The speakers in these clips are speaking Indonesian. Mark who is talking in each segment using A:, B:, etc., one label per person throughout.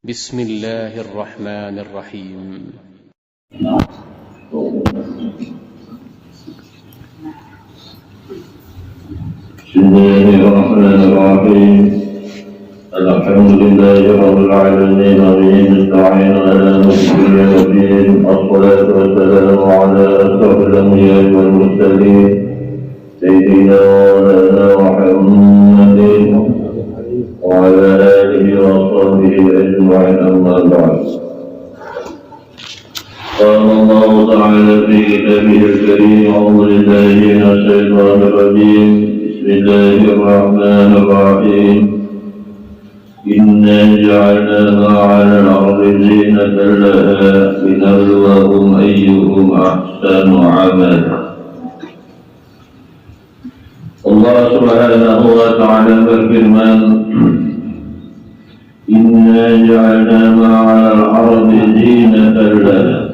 A: بسم الله الرحمن الرحيم.
B: بسم الله الرحمن الرحيم. الحمد لله رب العالمين وبه نستعين على امر الدين والصلاة والسلام على أشرف الأنبياء والمرسلين سيدنا ومولانا محمد وعلى آله وصحبه أجمعين أما بعد. قال الله تعالى في كتابه الكريم: أعوذ بالله من الشيطان الرجيم. بسم الله الرحمن الرحيم. إنا جعلناها على الأرض زينة لها لنبلوهم أيهم أحسن عملا. Allah Subhanahu wa ta'ala berfirman: Inna ja'alna ma'al ardi zinatan laha.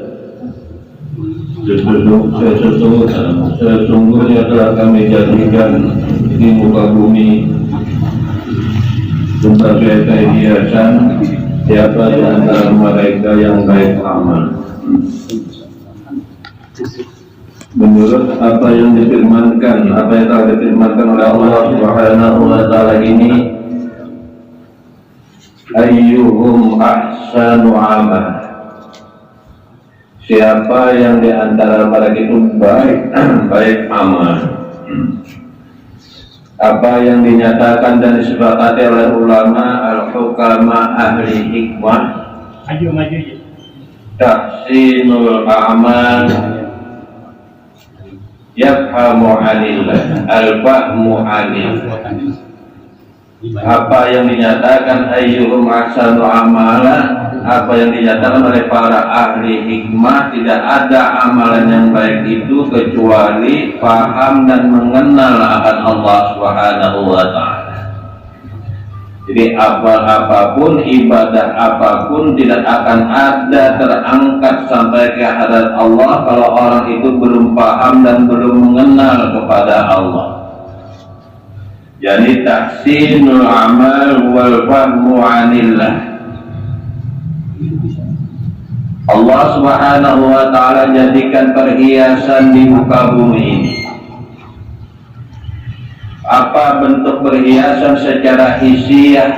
B: Sesungguhnya telah kami jadikan di muka bumi sebagai hiasan siapa di antara mereka yang baik amal. Menurut apa yang difirmankan, apa yang telah difirmankan oleh Allah Subhanahu wa ta'ala ini, ayyuhum ahsanu amal. Siapa yang di antara mereka itu baik amal. Apa yang dinyatakan dan disepakati oleh ulama al-hukama ahli hikmah, tahsinul amal yafhamu anillah, al-fahmu anillah. Apa yang dinyatakan ayyuhum ahsanu amala, apa yang dinyatakan oleh para ahli hikmah, tidak ada amalan yang baik itu kecuali paham dan mengenal akan Allah Subhanahu wa ta'ala. Jadi apapun, ibadah apapun tidak akan ada terangkat sampai ke hadirat Allah kalau orang itu belum paham dan belum mengenal kepada Allah. Jadi tahsinul amal wal fahmu anillah. Allah Subhanahu wa ta'ala jadikan perhiasan di muka bumi ini. Apa bentuk perhiasan secara hisiah?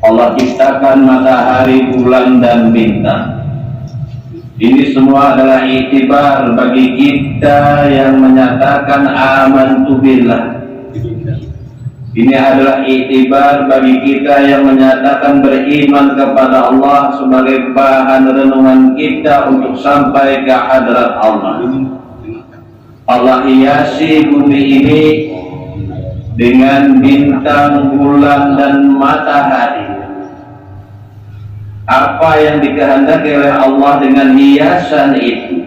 B: Allah ciptakan matahari, bulan, dan bintang. Ini semua adalah iktibar bagi kita yang menyatakan amantu billah. Ini adalah iktibar bagi kita yang menyatakan beriman kepada Allah sebagai bahan renungan kita untuk sampai ke hadirat Allah. Allah hiasi bumi ini dengan bintang, bulan, dan matahari. Apa yang dikehendaki oleh Allah dengan hiasan itu?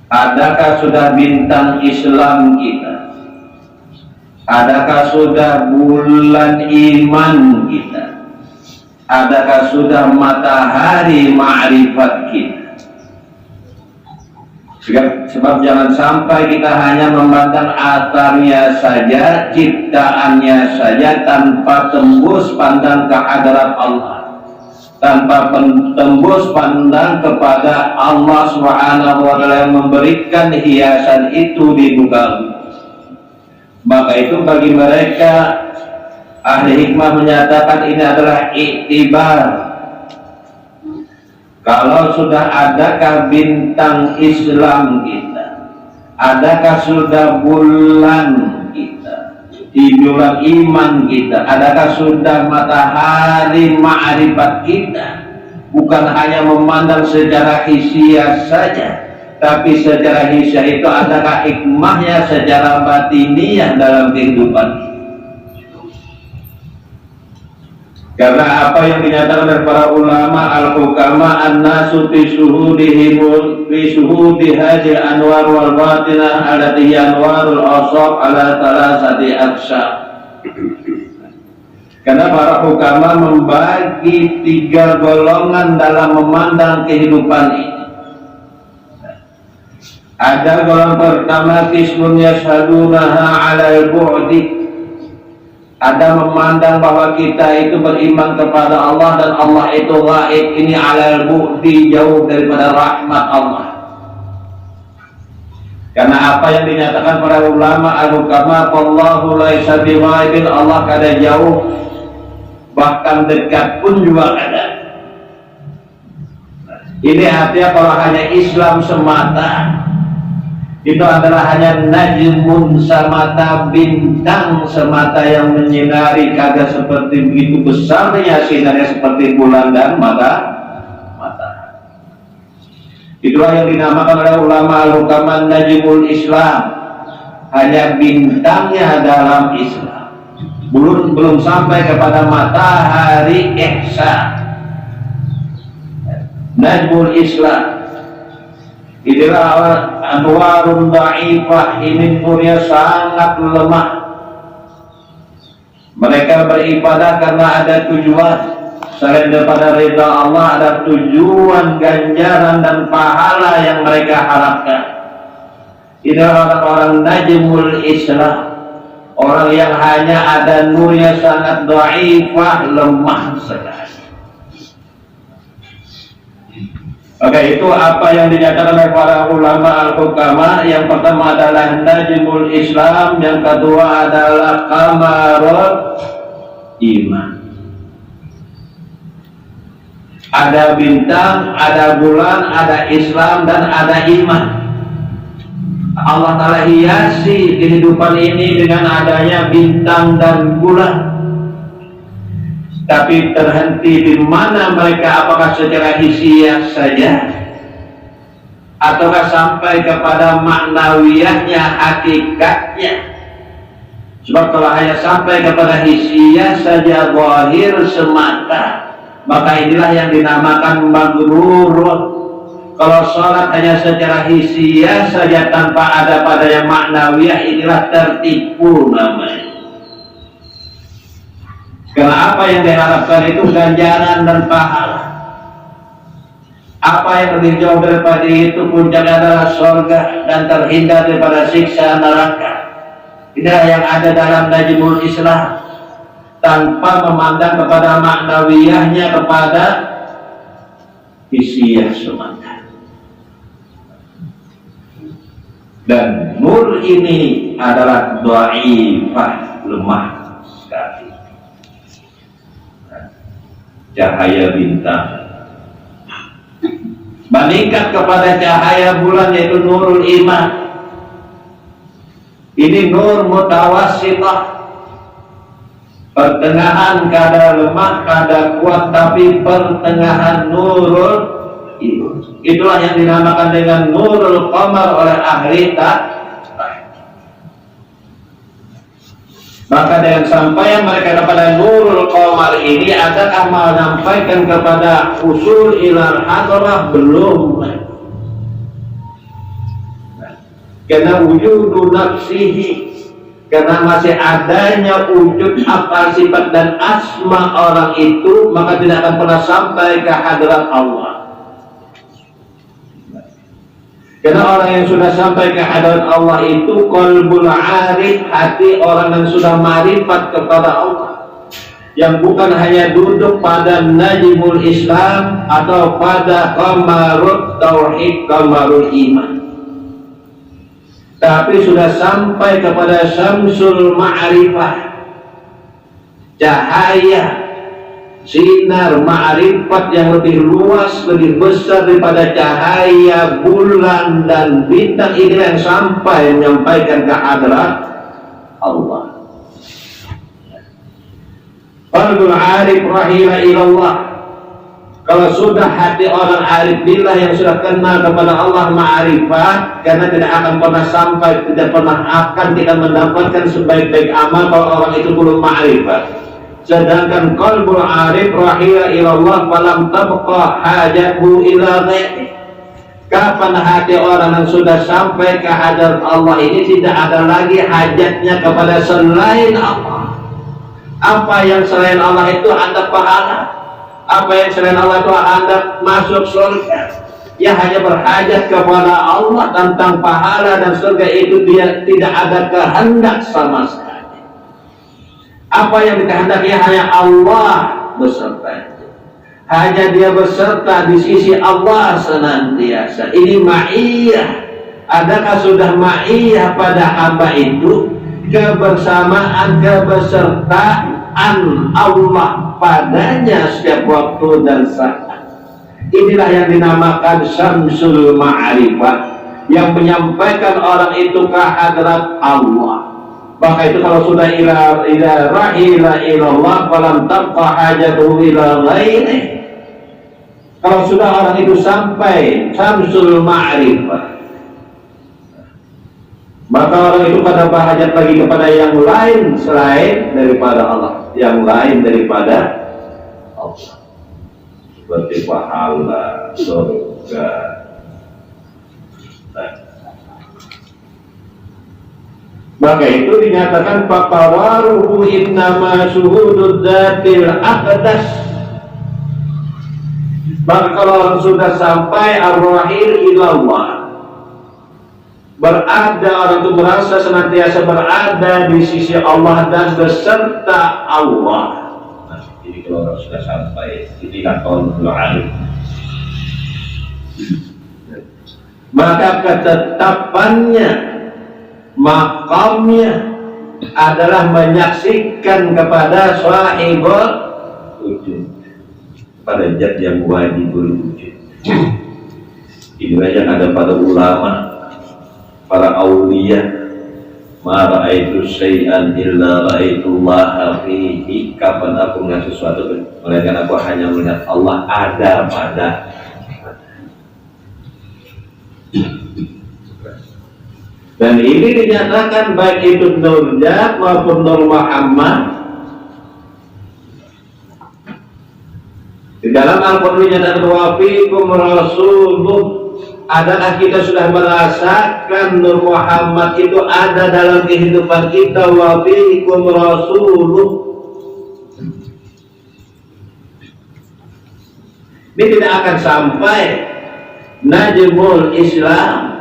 B: Adakah sudah bintang Islam kita? Adakah sudah bulan iman kita? Adakah sudah matahari ma'rifat kita? Sebab jangan sampai kita hanya memandang atarnya saja, ciptaannya saja, tanpa tembus pandang ke hadirat Allah, tanpa tembus pandang kepada Allah Subhanahu wa ta'ala yang memberikan hiasan itu di muka bumi. Maka itu bagi mereka ahli hikmah menyatakan ini adalah iktibar. Kalau sudah adakah bintang Islam kita, adakah sudah bulan kita, di bulan iman kita, adakah sudah matahari ma'rifat kita, bukan hanya memandang secara hisiah saja, tapi secara hisiah itu adakah hikmahnya secara batiniah dalam kehidupan kita. Karena apa yang dinyatakan oleh para ulama al-hukama an-nasu fi suhudi hadil anwar wal batinah alati anwarul asab ala thalathati aqsam. Karena para hukama membagi 3 golongan dalam memandang kehidupan ini. Ada golongan pertama, qismun yashhadunaha 'ala al-bu'di, ada memandang bahwa kita itu beriman kepada Allah dan Allah itu gaib, ini alal bu'di, jauh daripada rahmat Allah. Karena apa yang dinyatakan para ulama al-hukama, wallahu laisa bighaibin, Allah kada jauh, bahkan dekat pun juga kada. Ini artinya kalau hanya Islam semata, itu adalah hanya najmun semata, bintang semata yang menyinari, kagak seperti begitu besarnya sinarnya seperti bulan dan matahari. Itulah yang dinamakan oleh ulama al-hukama najmul Islam, hanya bintangnya dalam Islam, belum sampai kepada matahari ihsan. Najmul Islam inilah anwarun da'ifah, ini nurnya sangat lemah. Mereka beribadah karena ada tujuan selain daripada ridha Allah, ada tujuan, ganjaran dan pahala yang mereka harapkan. Ini orang-orang najmul Islam, orang yang hanya ada nurnya sangat da'ifah, lemah sekali. Oke, itu apa yang dinyatakan oleh para ulama al-hukama. Yang pertama adalah najmul Islam, yang kedua adalah qamarul iman. Ada bintang, ada bulan, ada Islam, dan ada iman. Allah Ta'ala hiasi kehidupan ini dengan adanya bintang dan bulan. Tapi terhenti di mana mereka, apakah secara hisiah saja ataukah sampai kepada maknawiyahnya, hakikatnya? Sebab kalau hanya sampai kepada hisiah saja, zahir semata, maka inilah yang dinamakan maghrurun. Kalau sholat hanya secara hisiah saja tanpa ada padanya maknawiyah, inilah tertipu namanya. Karena apa yang diharapkan itu ganjaran dan pahala. Apa yang lebih jauh daripada itu, puncaknya adalah surga dan terhindar daripada siksa neraka. Inilah yang ada dalam najmul Islam, tanpa memandang kepada maknawiyahnya, kepada hisiah semata. Dan nur ini adalah dhaifah, lemah sekali. Cahaya bintang meningkat kepada cahaya bulan, yaitu nurul iman. Ini nur mutawassithah, pertengahan, kada lemah, kada kuat, tapi pertengahan nurul iman. Itulah yang dinamakan dengan nurul qamar oleh ahli Maka dengan sampaian mereka kepada nurul qamar ini, adakah menyampaikan kepada usul ilal hadrah? Belum. Karena wujudu nafsihi, karena masih adanya wujud apa sifat dan asma orang itu, maka tidak akan pernah sampai ke hadrat Allah. Karena orang yang sudah sampai ke hadrat Allah itu qalbul arif, hati orang yang sudah ma'rifat kepada Allah, yang bukan hanya duduk pada najmul Islam atau pada qamarut tauhid, qamarul iman, tapi sudah sampai kepada syamsul ma'rifah, cahaya sinar ma'rifat yang lebih luas, lebih besar daripada cahaya bulan dan bintang. Ini yang sampai menyampaikan ke hadrat Allah. Qalbul arif rahila ilallah. Kalau sudah hati orang arif billah yang sudah kenal kepada Allah ma'rifat, karena tidak akan pernah sampai, tidak pernah akan kita mendapatkan sebaik-baik amal kalau orang itu belum ma'rifat. Sedangkan qalbul arif rahila ilallah falam tabqa hajathu ila ghairi. Kapan hati orang yang sudah sampai ke hadrat Allah ini tidak ada lagi hajatnya kepada selain Allah. Apa yang selain Allah itu anggap pahala, apa yang selain Allah itu anggap masuk surga. Dia hanya berhajat kepada Allah tentang pahala dan surga itu, dia tidak ada kehendak sama sekali. Apa yang dikehendaki hanya Allah beserta. Hanya dia beserta di sisi Allah senantiasa. Ini ma'iyah. Adakah sudah ma'iyah pada hamba itu? Kebersamaan, kebesertaan Allah padanya setiap waktu dan saat. Inilah yang dinamakan Syamsul Ma'rifah, yang menyampaikan orang itu ke hadrat Allah. Maka itu kalau sudah ila rahila ilallah falam tabqa hajatuhu ila ghairihi. Kalau sudah orang itu sampai Syamsul Ma'rifah, maka orang itu pada berhajat lagi kepada yang lain selain daripada Allah, yang lain daripada Allah, seperti pahala, surga. Maka itu dinyatakan faqawaruhu innama syuhudud dzatil aqdas. Maka kalau orang sudah sampai ar-rahil ilallah, berada, orang itu merasa senantiasa berada di sisi Allah dan beserta Allah. Nah, jadi kalau orang sudah sampai, inilah qaulul alim. Maka ketetapannya, makamnya adalah menyaksikan kepada sahibul wujud, pada zat yang wajibul wujud. Inilah yang ada pada ulama, para aulia. Ma ra'aitu syai'an illa ra'aitullaha fihi. Kapan aku melihat sesuatu, melainkan aku hanya melihat Allah ada pada. Dan ini dinyatakan baik itu Nurjat maupun Nur Muhammad. Di dalam Al-Quran dinyatakan wa fiikum rasuluh. Adakah kita sudah merasakan Nur Muhammad itu ada dalam kehidupan kita? Wa fiikum rasuluh. Ini tidak akan sampai najmul Islam,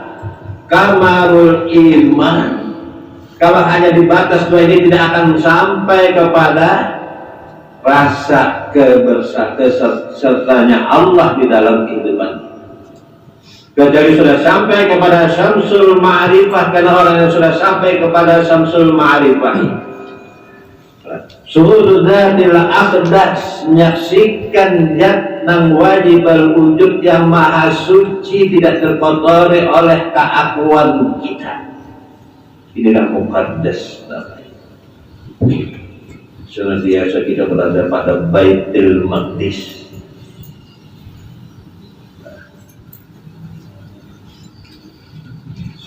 B: kamarul iman, kalau hanya dibatas dua ini tidak akan sampai kepada rasa kesertanya Allah di dalam kehidupan. Kecuali sudah sampai kepada Syamsul Ma'rifah, karena orang yang sudah sampai kepada Syamsul Ma'rifah, Syuhudul Dzatil Aqdas, menyaksikan zat yang wajib wujud yang maha suci, tidak terkotori oleh keakuan kita. Inilah muqaddas namanya. Senantiasa kita berada pada Baitul Maqdis.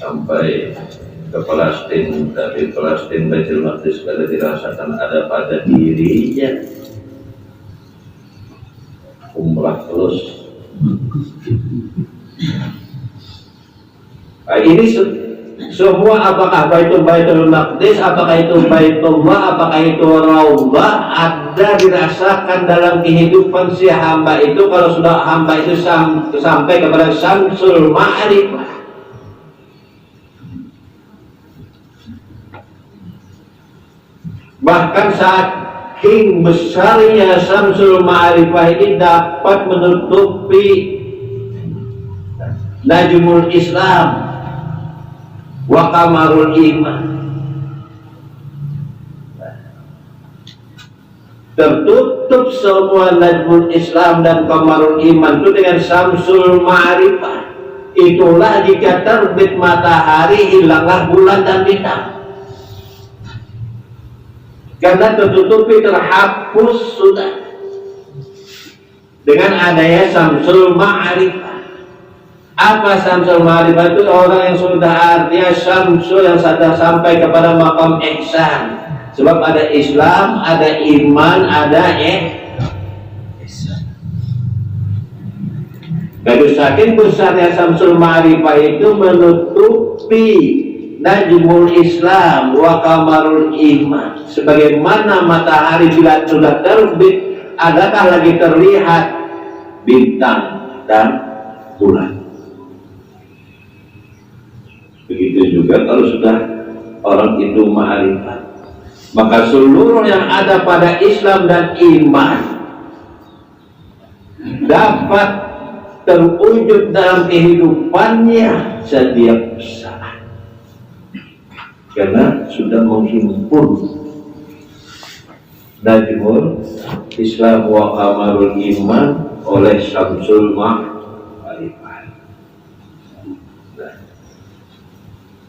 B: Sampai ke Palestina, tapi Palestina Baitul Maqdis kada dirasakan ada pada dirinya. Umrah terus. Nah, ini semua, apakah Baitul Maqdis, apakah itu Baitullah, apakah itu Raudhah, ada dirasakan dalam kehidupan si hamba itu kalau sudah hamba itu sampai kepada Syamsul Ma'rifah. Bahkan saking besarnya Syamsul Ma'rifah ini dapat menutupi najmul Islam wa kamarul iman. Tertutup semua najmul Islam dan kamarul iman itu dengan Syamsul Ma'rifah. Itulah jika terbit matahari, hilanglah bulan dan bintang, karena tertutupi, terhapus sudah dengan adanya Syamsul Ma'rifah. Apa Syamsul Ma'rifah itu? Orang yang sudah artinya Syamsul, yang sudah sampai kepada maqam ihsan. Sebab ada Islam, ada iman, ada ihsan. Dari saking besarnya Syamsul Ma'rifah itu menutupi najmul Islam wa kamarul iman. Sebagaimana matahari bila sudah terbit, adakah lagi terlihat bintang dan bulan? Begitu juga kalau sudah orang itu ma'rifat, Maka seluruh yang ada pada Islam dan iman dapat terwujud dalam kehidupannya setiap saat, karena sudah menghimpun Najmul Islam wa Kamarul Iman oleh Syamsul Ma'rifah.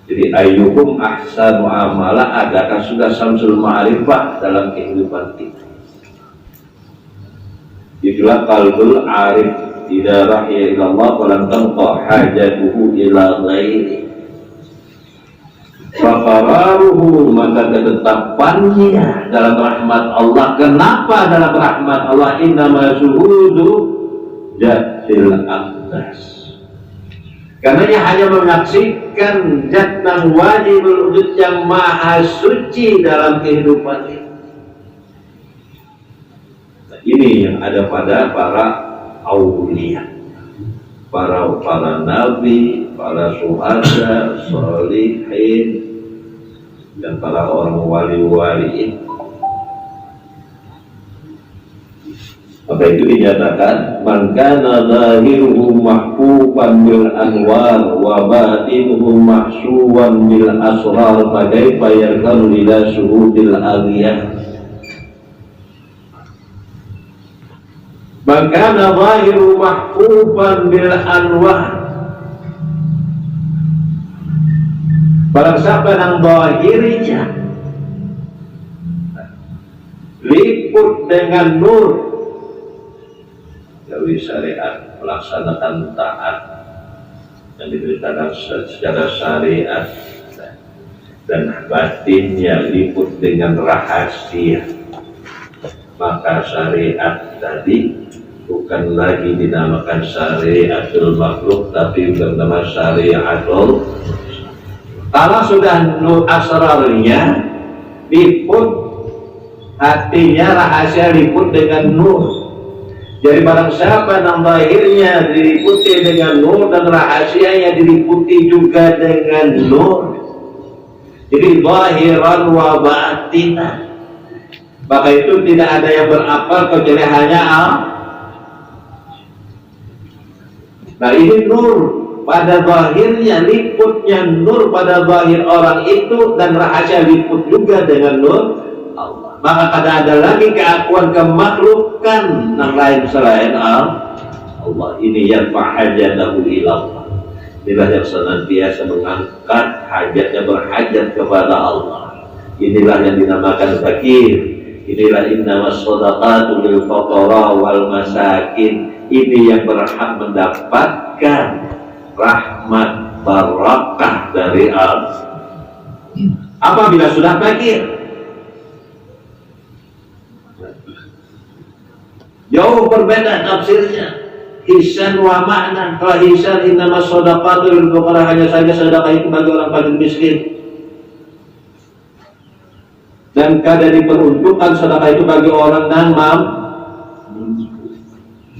B: Jadi ayyukum ahsanu amala, adakah sudah Syamsul Ma'rifah dalam kehidupan kita? Itulah qalbul arif, idza rahiya ila Allah wa lam tanqa hajatuhu ila ghairi. Faqararuhu, maka ketetapannya dalam rahmat Allah. Kenapa dalam rahmat Allah? Innama syuhudu jatil aqdas, karena dia hanya menyaksikan zat yang wajibul wujud yang maha suci dalam kehidupan ini. Nah, ini yang ada pada para aulia, para nabi, para syuhada, sholihin, dan para orang wali-wali. Maka itu dinyatakan man kana zahiruhu mahfufan bil anwar wa batinuhu mahsuwan bil asrar, fa kaifa yarkanu ila syuhudil aghyar. Man kana zahiruhu mahfufan bil anwar, barang siapa yang zahirnya liput dengan nur dari syariat, melaksanakan taat yang diberitakan secara syariat, dan batinnya liput dengan rahasia, maka syariat tadi bukan lagi dinamakan syariatul makhluk, tapi bernama syariatul. Kalau sudah nur asrarnya liput, hatinya rahasia liput dengan nur. Jadi barang siapa yang lahirnya diliputi dengan nur dan rahasianya diliputi juga dengan nur, jadi zahiran wa batinan, maka itu tidak ada yang berapal kecuali hanya Allah. Nah, ini nur pada zahirnya, liputnya nur pada zahir orang itu, dan rahasia liput juga dengan nur Allah. Maka kada ada lagi keakuan kemakhlukan yang lain selain Allah. Ini yang fahajatahu ilallah, inilah yang senantiasa mengangkat hajatnya, berhajat kepada Allah. Inilah yang dinamakan fakir. Inilah innamas shadaqatu lil fuqara wal masakin. Ini yang berhak mendapatkan rahmat barakah dari Allah apabila sudah fakir. Jauh berbeda tafsirnya. Hisan wa ma'nan. Kalau hisan innamas shadaqatu lil fuqara, hanya saja sedekah itu bagi orang fakir miskin, dan kada diperuntukkan sedekah itu bagi orang yang mampu.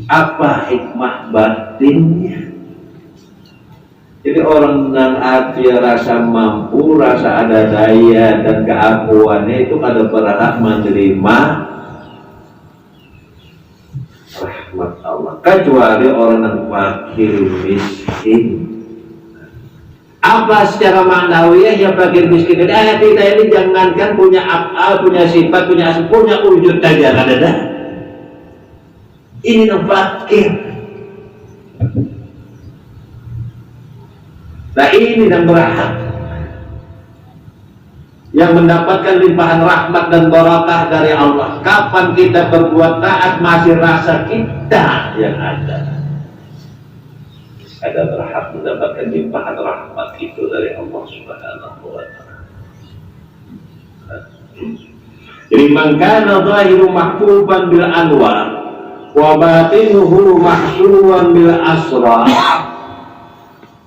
B: Apa hikmah batinnya? Jadi orang yang hati rasa mampu, rasa ada daya dan keakuannya itu kada berhak menerima rahmat Allah, kecuali orang yang fakir miskin. Apa secara maknawi ya fakir miskin? Jadi ayat kita ini jangankan punya af'al, punya sifat, punya asal, punya wujud saja kada ada. Ini yang fakir. Nah, ini yang berhak, yang mendapatkan limpahan rahmat dan barakah dari Allah. Kapan kita berbuat taat, masih rasa kita yang ada berhak mendapatkan limpahan rahmat itu dari Allah Subhanahu wa ta'ala. Jadi man kana zahiru mahfuban bil anwar wa batinuhu mahsuwan bil asrar,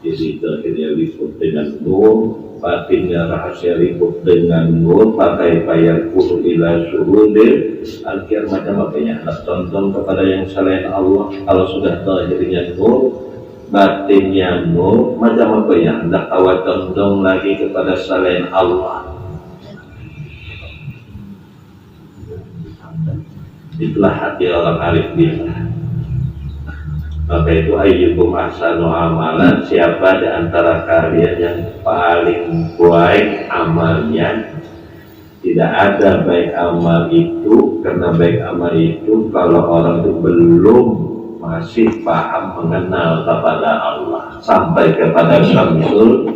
B: jadi akhirnya liput dengan nur, batinnya rahasia liput dengan nur, pakai payah kudu ila syuhudil akhir. Macam makanya hendak condong kepada yang selain Allah. Kalau sudah zahirnya nur, batinnya nur, macam makanya hendak awal condong lagi kepada selain Allah. Itulah hati orang arif billah. Maka itu ayyukum ahsanu amalan, siapa di antara kalian yang paling baik amalnya. Tidak ada baik amal itu, karena baik amal itu kalau orang itu belum masih paham mengenal kepada Allah sampai kepada Syamsul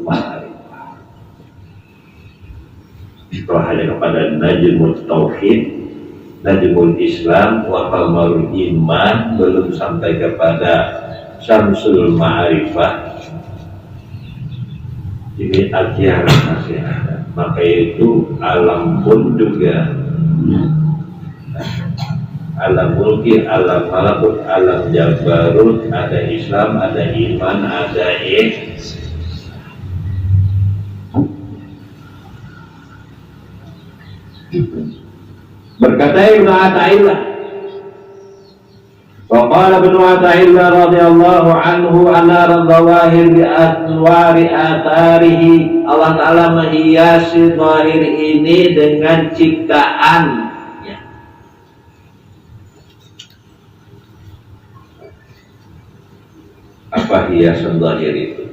B: Ma'rifah. Kalau hanya kepada Najmul Tauhid, Najmul Islam, wa Kamalul Iman, belum sampai kepada Syamsul Ma'rifah, ini ajaran masih ada. Maka itu alam pun juga, alam mulki, alam malakut, alam jabarut, ada Islam, ada iman, ada berkata Ibnu Athaillah, وقال ابن عطاء رضي الله عنه أنار الظواهر بأنوار آثاره. Allah Ta'ala menghiasi zahir ini dengan ciptaan. Apa hiasan zahir itu?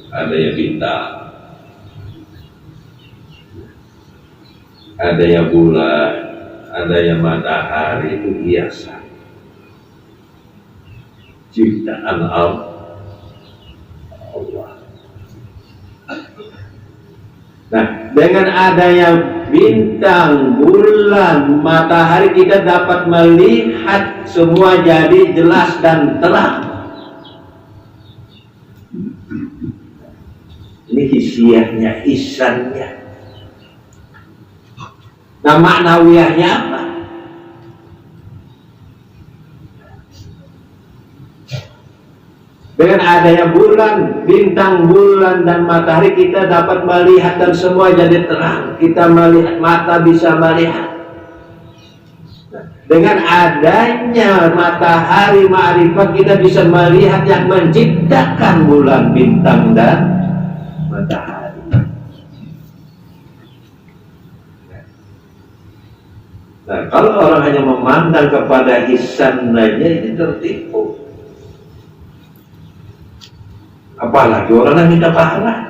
B: Ada yang bintang, ada yang bulan, ada yang matahari, itu hiasan ciptaan Allah. Nah, dengan adanya bintang, bulan, matahari, kita dapat melihat semua jadi jelas dan terang. Ini hisiahnya, hisannya. Nah, maknawiyahnya apa? Dengan adanya bulan, bintang, bulan, dan matahari, kita dapat melihat dan semua jadi terang. Kita melihat, mata bisa melihat. Dengan adanya matahari ma'rifat, kita bisa melihat yang menciptakan bulan, bintang, dan matahari. Nah, kalau orang hanya memandang kepada hisan saja, ini tertipu. Apalagi orang yang minta pahala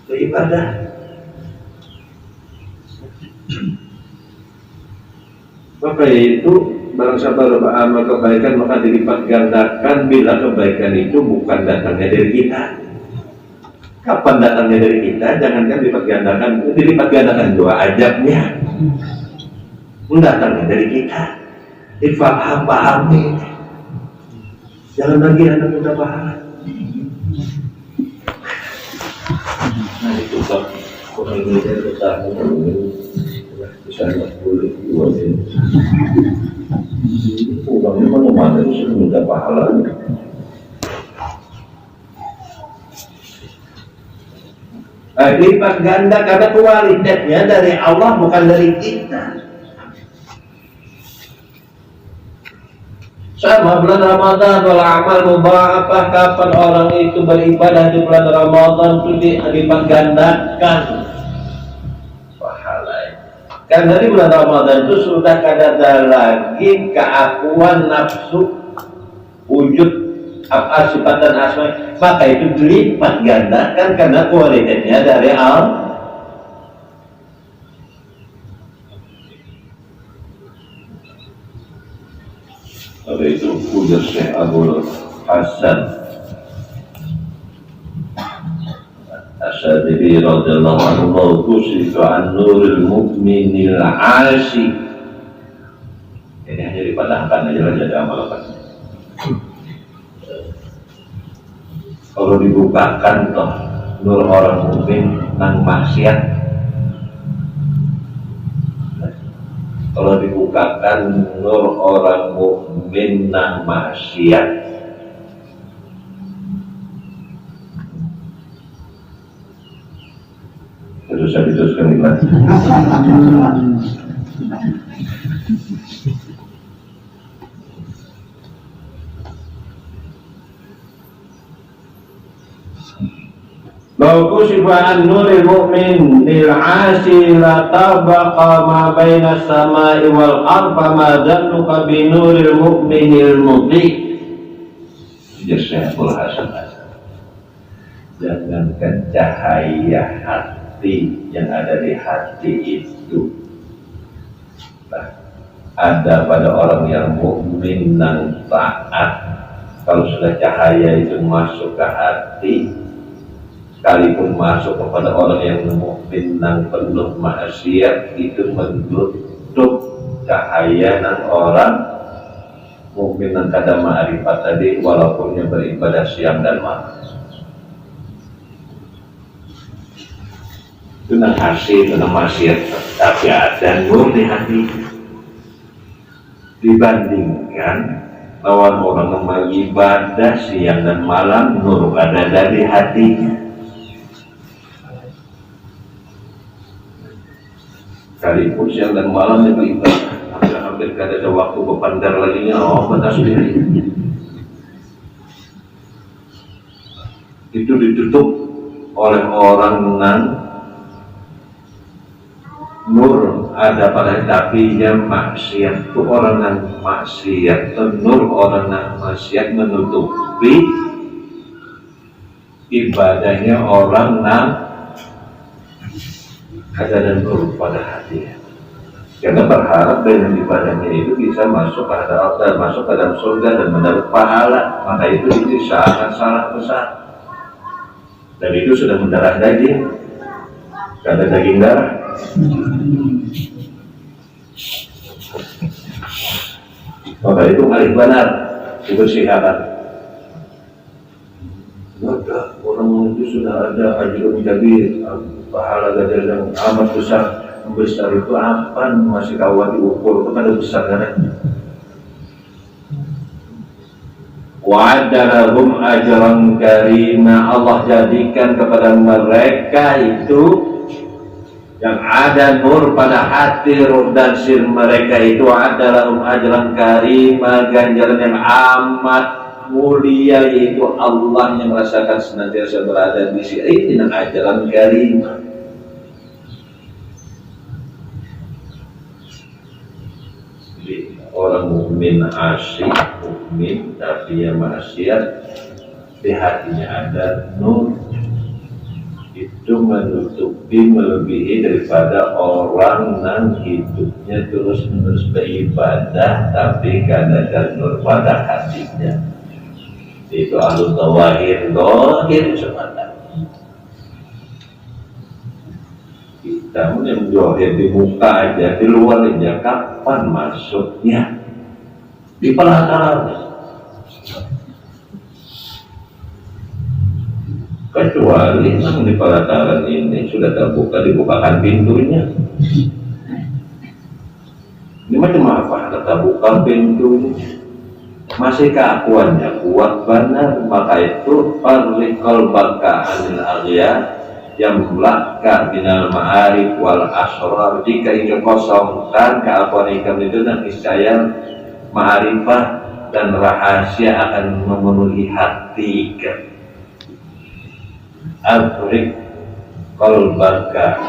B: beribadah. Maka itu barang siapa beramal kebaikan maka dilipat gandakan bila kebaikan itu bukan datangnya dari kita. Kapan datangnya dari kita? Jangankan dilipat gandakan dua ajabnya. Datangnya dari kita. Difaham-pahami. Jangan lagi anak minta pahala. Nah itu Pak, orang Indonesia besar, bisa nggak boleh buat ini. Orangnya mana disuruh minta pahala. Lipat ganda karena kualitasnya dari Allah bukan dari kita. Sama bulan Ramadan, wal amal mudha'afah, kapan orang itu beribadah di bulan Ramadan itu dilipat gandakan pahalanya. Karena di bulan Ramadan itu sudah kada lagi keakuan nafsu, wujud sifat dan asma, maka itu dilipat gandakan karena kualitasnya dari Allah. Oleh itu ujar Syekh Abul Hasan Asyadiri radhiyallahu anhu, kusritu an nuril mu'minil asi. Ini hanya dipadamkan aja jadi amalkan. Kalau dibukakan toh nur orang mukmin nang maksiat. Kalau dibukakan nur orang mukmin nang maksiat, terus saya diteruskan lagi. Walau kusifa an nuril mu'min lil 'asi la tabaqa ma baina as-sama'i wal ardh fama zannuka bi nuril mu'minil muti'. Jasahul hasanah. Jangankan cahaya hati yang ada di hati itu, ada pada orang yang mukmin dan taat, kalau sudah cahaya itu masuk ke hati, sekalipun masuk kepada orang yang mukmin dan penuh maksiat, itu menutup cahaya dan orang mukmin dan kada ma'rifat tadi, walaupun yang beribadah siang dan malam. Itu nang hasil, nang maksiat, tapi ada nur di hati. Dibandingkan lawan orang yang beribadah siang dan malam, nur ada dari hatinya. Sekalipun siang dan malam dia beribadah, hampir kada ada waktu berpandar lagi nya, batas diri. Itu ditutup oleh orang yang nur ada pada tapi yang maksiat. Itu orang yang maksiat, nur orang yang maksiat menutupi ibadahnya orang yang ada nur pada hatinya. Kita berharap dengan ibadahnya itu bisa masuk ke dalam, masuk ke dalam surga dan mendapat pahala. Maka itu sangat besar. Dan itu sudah mendarah daging, kada daging darah. Maka itu paling benar dibersihkan. Maka orang itu sudah ada ajrun kabir, pahala gadar yang amat besar. Besar itu apa? Masih kawan diukur, itu kan besar kan? Wa'adalahum ajran karima. Allah jadikan kepada mereka itu yang ada nur pada hati, ruh dan sir mereka itu adalah ajran karima, ganjaran yang amat mulia, yaitu Allah yang merasakan senantiasa berada di sini. Ini ajran karima. Orang mukmin asyik, mukmin tapi yang maksiat, di hatinya ada nur, itu menutupi melebihi daripada orang yang hidupnya terus-menerus beribadah tapi kadang ada nur pada hatinya. Itu ahlu tawahir, dohir semata. Kita yang dohir di muka aja, di luar aja, kapan masuknya? Di pelataran. Kecuali yang di pelataran ini sudah terbuka, dibukakan pintunya. Ini macam apa? Terbuka pintunya, masih keakuannya kuat benar, maka itu farriqal baka anil aghyar yang melaka minal ma'arif wal asrar. Jika itu kosongkan keakuan ikam itu dan niscaya ma'arifah dan rahasia akan memenuhi hati ikam. Afrik qalbaka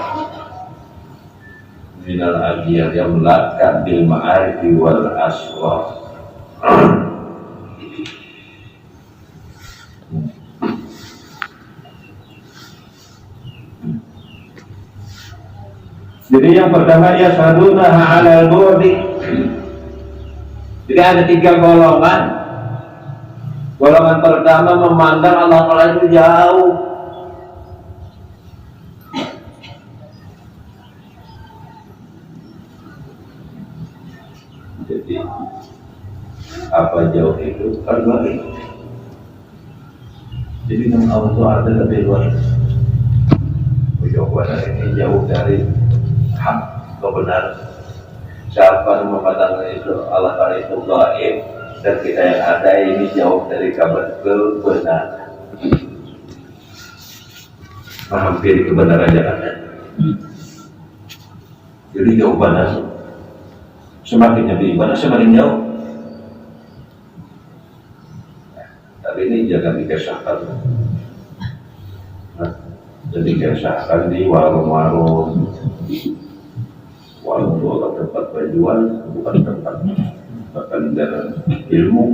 B: minal aghyar yang melaka bil ma'arif wal asrar. Jadi yang pertama ya sadunaha alal bu'di. Jadi ada 3 golongan. Golongan pertama memandang Allah Ta'ala itu jauh. Jadi apa jauh itu? Terbalik. Jadi nama Allah itu ada lebih luar. Jawaban ini jauh dari hak kebenaran. Siapa yang memandang itu Allah Ta'ala itu gaib, dan kita yang ada ini jauh dari kabar kebenaran. Menghampiri kebenaran jangan. Jadi jauh benar. Semakin beribadah semakin jauh. Tapi ini jangan dikesahkan. Jadi kesakan di warung-warung bukan tempat penjual, bukan tempat dalam ilmu.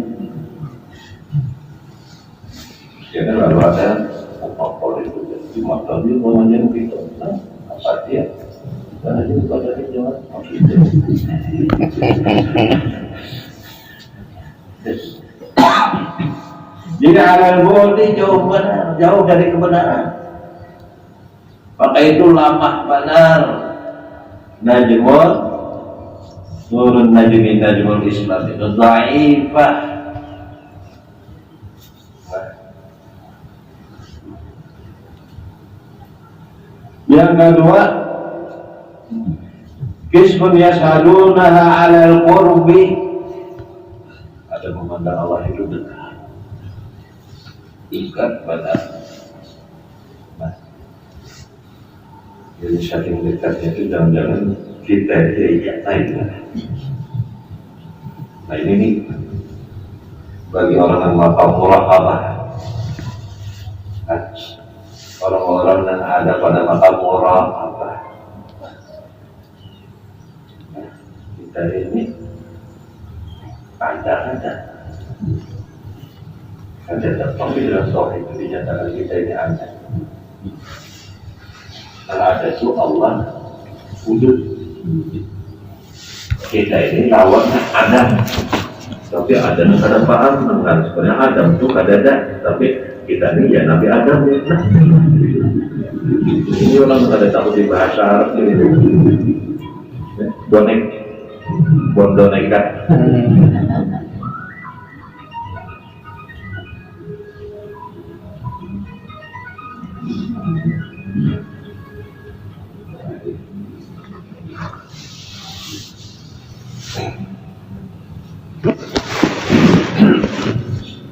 B: Jadi lalu ada apa itu di mata dia namanya begitu. Apa dia? Karena dia bukan dari Jawa. Jika halal boleh jauh dari kebenaran. Maka itu lamah benar. Najmul Nurun Najmi Najmul Islam itu dhaifah. Yang kedua, kismun yashadunaha alal qurbi, ada memandang Allah itu dekat, ikat pada. Jadi saking dekatnya itu jangan-jangan kita itu. Nah ini nih bagi orang yang mata muraqabah, orang-orang yang ada pada mata muraqabah, kita ini ada tapi dalam tauhid itu dinyatakan kita ini ada. Kalau ada itu Allah wujud. Kita ini lawannya Adam, tapi Adam kada paham kan sebenarnya Adam itu kada ada, tapi kita ini ya Nabi Adam ya. Nah, ini orang kada tahu di bahasa Arab ini. Bondonekat.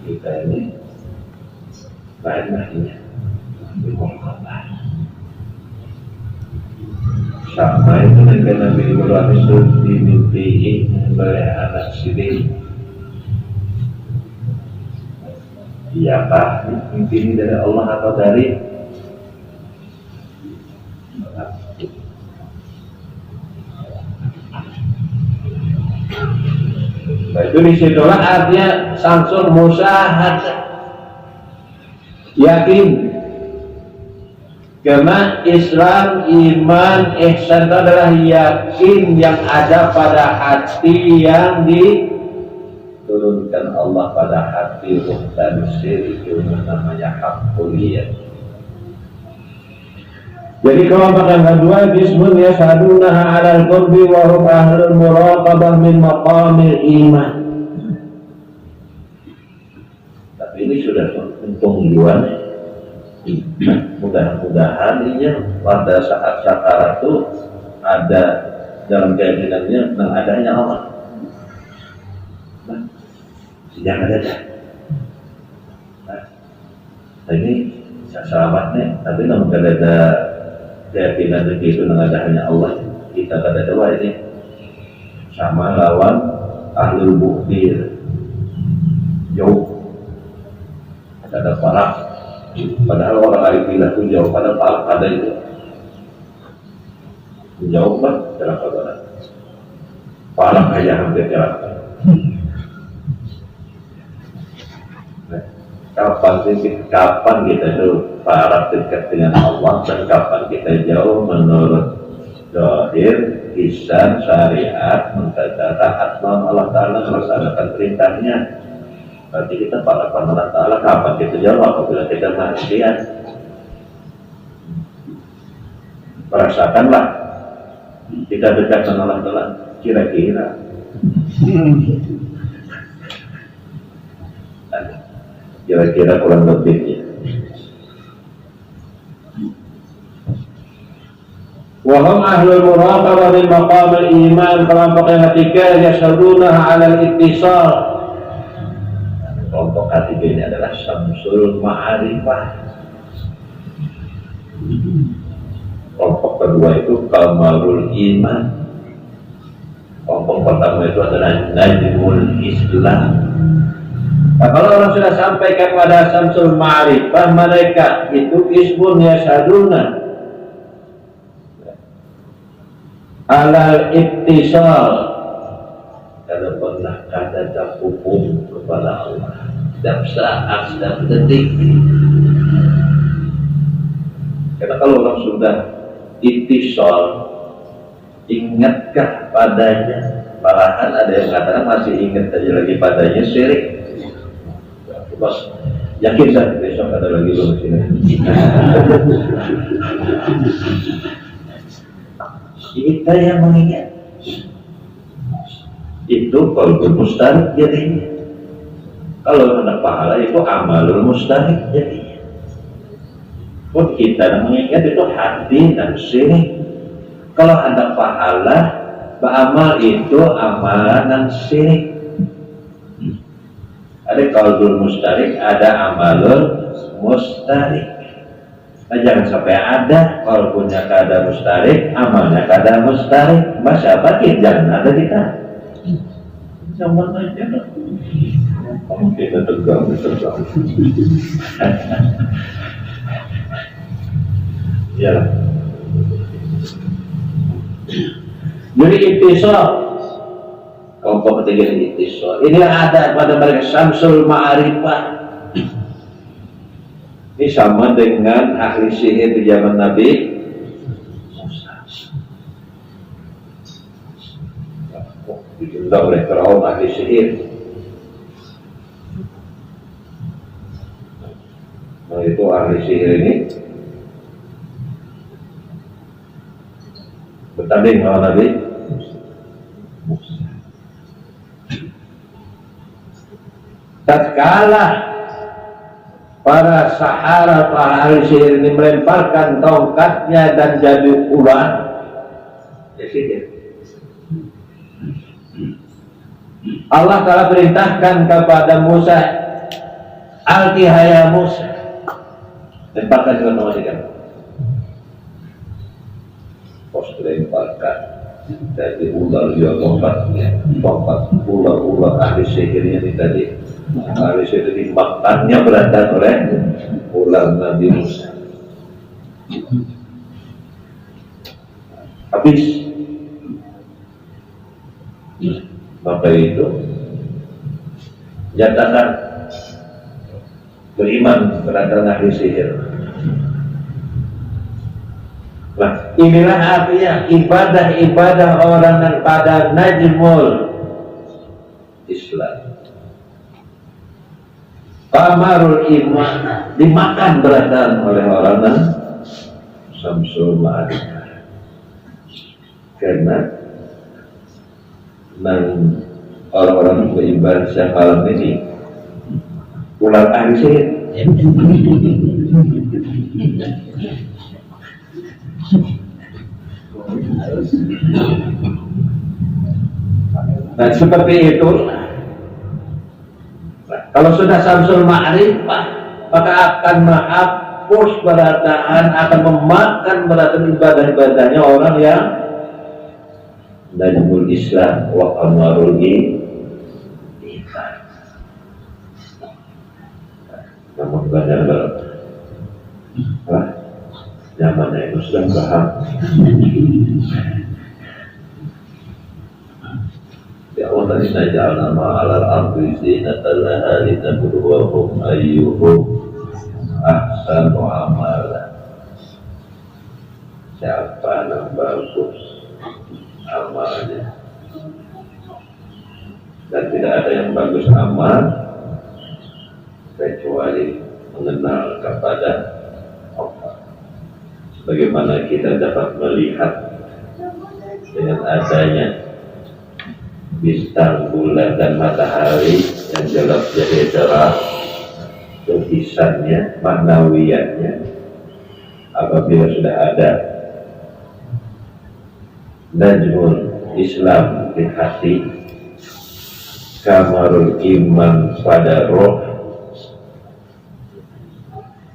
B: Kita ini lain-lainnya sama itu dengan Nabi Ibrahim itu dimimpiin oleh anak sini. Iyakah mimpi ini dari Allah atau dari nah, itu disitulah artinya samsul musyahadah, yakin. Karena Islam, iman, ihsan itu adalah yakin yang ada pada hati yang diturunkan Allah pada hati ruh dan sir, itu namanya haqquliyah. Jadi kelompok yang kedua disebut yashadunaha 'alal qurbi wa hum ahlul muraqabah min maqamil iman. Tapi ini sudah penghidupan. Mudah-mudahan ini pada saat sakarat itu ada dalam keyakinannya tentang adanya Allah. Sejak ada. Nah ini selamatnya, tapi namun kada ada keyakinan begitu tentang adanya Allah, kita kada ada ini sama lawan ahlul buktir jauh, kada parah. Padahal orang Arifillah itu jauh, padahal palak ada itu jauh kan dalam kebenaran palak aja hampir jalan. Kapan kita itu palak dekat dengan Allah dan kapan kita jauh menurut zahir, lisan, syariat, taat Allah Ta'ala melaksanakan perintahnya. Berarti kita para Allah Ta'ala kapan kita jauh apabila kita maksiat. Merasakanlah kita dekat dengan Allah Ta'ala kira-kira kurang lebihnya. Wahum ahlul muraqabah min maqamil iman, kelompok yang ketiga yashadunaha 'alal ittisal. Kelompok ketiga ini adalah samsul ma'arifah. Kelompok kedua itu kamalul iman. Kelompok pertama itu adalah najmul Islam. Nah, kalau orang sudah sampai kepada Samsul Ma'rifah, mereka itu ismun yasaduna alal ittisal, karena pernah ada terhubung kepada Allah setiap saat, setiap detik. Karena kalau orang sudah ittisal, ingatkah padanya? Malahan ada yang mengatakan masih ingat aja lagi padanya, syirik. Bos, yakin dah besok ada lagi loh sini. Kita yang mengingat itu qalbul mustarik jadinya. Kalau hendak pahala itu amalul mustarik jadinya. Pun kita yang mengingat itu hati dan syirik. Kalau hendak pahala, beramal itu amalan dan syirik. Ada qalbul mustarik, ada amalul mustarik. Nah, jangan sampai ada qalbunya kada mustarik, amalnya kada mustarik. Masa batin jangan ada kita. Zaman aja. Kita tegang. Ya. Jadi ittisal, kelompok ketiga ittisal. Ini yang ada pada mereka Samsul Ma'rifah. Ini sama dengan ahli sihir di zaman Nabi Musa. Ditunda oleh Firaun ahli sihir. Nah, itu ahli sihir ini bertanding dengan Nabi Musa. Tatkala para sahara, para ahli sihir ini melemparkan tongkatnya dan jadi ular, ya sihir. Allah telah perintahkan kepada Musa, alqihaya Musa, lemparkan juga nomasikan. Pos lemparkan jadi ular juga tongkatnya, tongkat ular ahli sihirnya ini tadi. Ahli sihir dimakannya berantah oleh ular Nabi Musa. Habis. Maka itu nyatakan beriman kepada ahli sihir. Nah, inilah artinya ibadah-ibadah orang yang pada najmul Islam. Kamarul iman dimakan beradaan oleh orang yang Samsul Ma'rifah. Karena orang-orang beribadah siang malam ini ular ahli sihir. Nah, seperti itu. Kalau sudah Samsul Ma'rifah, maka akan menghapus berataan, akan memakan berataan ibadah-ibadahnya orang yang najmul Islam wa qamarul iman. Namun banyak nyamannya itu sedang paham. Ya Allah, inna ja'alna ma'alal ardi zinatan laha linabluwahum ayyuhum ahsanu amala. Siapa yang bagus amalnya, dan tidak ada yang bagus amal kecuali mengenal kepada Allah. Bagaimana kita dapat melihat dengan adanya bintang, bulan dan matahari yang jelas jadi cerah, tulisannya, maknawiyannya, apabila sudah ada najmul Islam di hati, kamarul iman pada roh,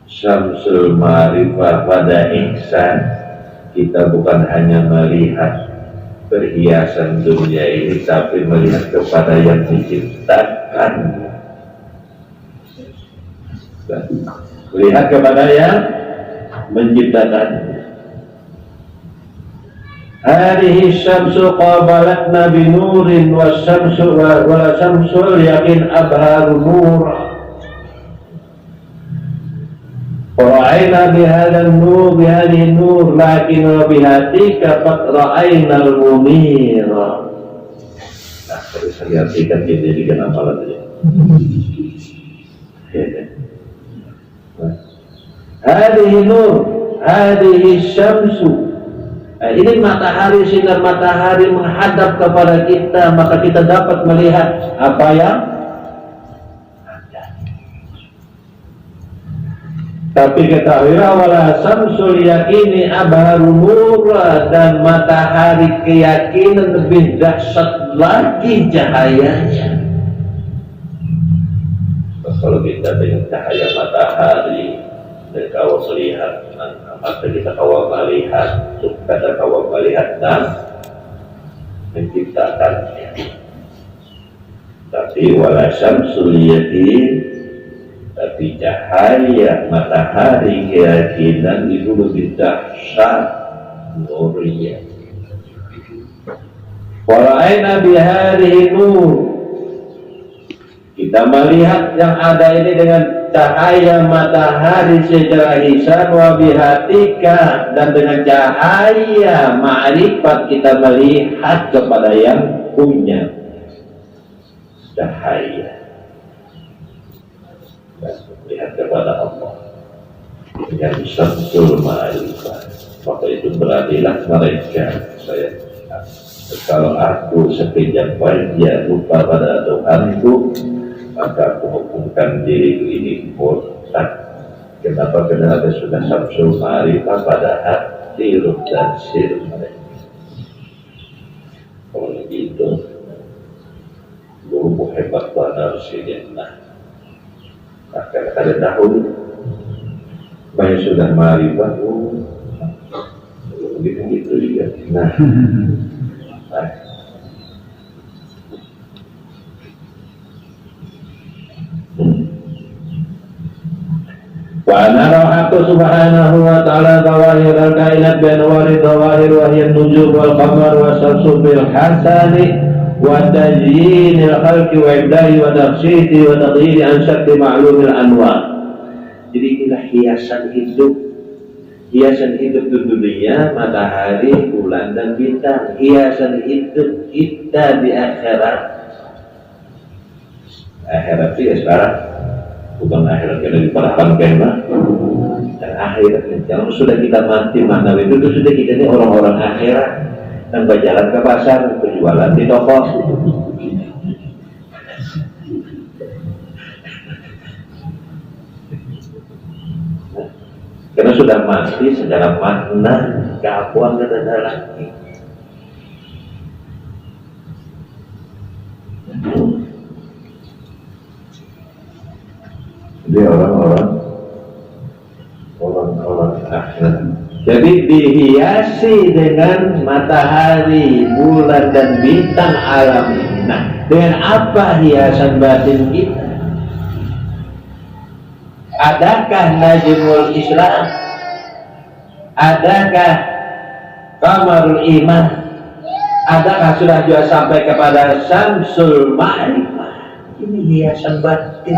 B: Samsul Ma'rifah pada ihsan, kita bukan hanya melihat perhiasan dunia ini, tapi melihat kepada yang menciptakan Melihat kepada yang menciptakan. Hadhihi syamsu qabalatna bi nurin wasyamsu wa syamsul yaqin abharu nur. Ra'ayna bihadha an-nur bihadhihi an-nur lakin bihatika qad ra'ayna al-munir. Nah, terus saya artikan jadi kenapa lagi? Hadhihi nur, hadhihi syamsu. Nah, ini matahari, sinar matahari menghadap kepada kita, maka kita dapat melihat apa yang ada. Tapi ketahuilah wala samsul yakini abharu nura, dan matahari keyakinan lebih dahsyat lagi cahayanya. Kalau kita dengan cahaya matahari dan kau melihat, maka kita kau melihat, kata kau melihat dan menciptakannya. Tapi wala syamsul yakin, tapi cahaya matahari keyakinan itu lebih dahsyat nurnya. Wara'ayna bihadhihi nur, kita melihat yang ada ini dengan cahaya matahari secara hisan wa bihatika, dan dengan cahaya ma'rifat kita melihat kepada yang punya cahaya dan melihat kepada Allah yang syamsul ma'rifat. Maka itu beradilah mereka. Saya kalau aku sekejap wajah lupa pada Tuhanku, maka aku hukumkan diriku ini murtad. Kenapa? Karena ada sudah syamsul ma'rifah pada hati ruh dan sir mereka. Kalau begitu, guru hebat pada Rasulullah. Maka ada dahulu banyak sudah ma'rifah, begitu juga. Nah, wa nara aku subhanahu wa ta'ala zawahir al-kainat bi anwari zawahir wa hiya an-nujum wal qamar wa syamsu bil hasani wa tajyin al-khalqi wa ibdahi wa tafsiti wa tadhiri an syakli ma'lum al-anwar. Jadi inilah hiasan hidup di dunia, matahari, bulan dan bintang. Hiasan hidup kita di akhirat itu ya sekarang, bukan akhirat yang lagi parapan kemah, dan akhirat kalau sudah kita mati mana itu sudah kita ini orang-orang akhirat dan berjalan ke pasar, berjualan di toko. Karena sudah mati secara makna, keakuan dan ada lagi. Jadi orang-orang akhirat. Jadi dihiasi dengan matahari, bulan dan bintang alam ini. Nah, dengan apa hiasan batin kita? Adakah najmul Islam? Adakah qamarul iman? Adakah sudah juga sampai kepada syamsul ma'rifah? Ini hiasan batin.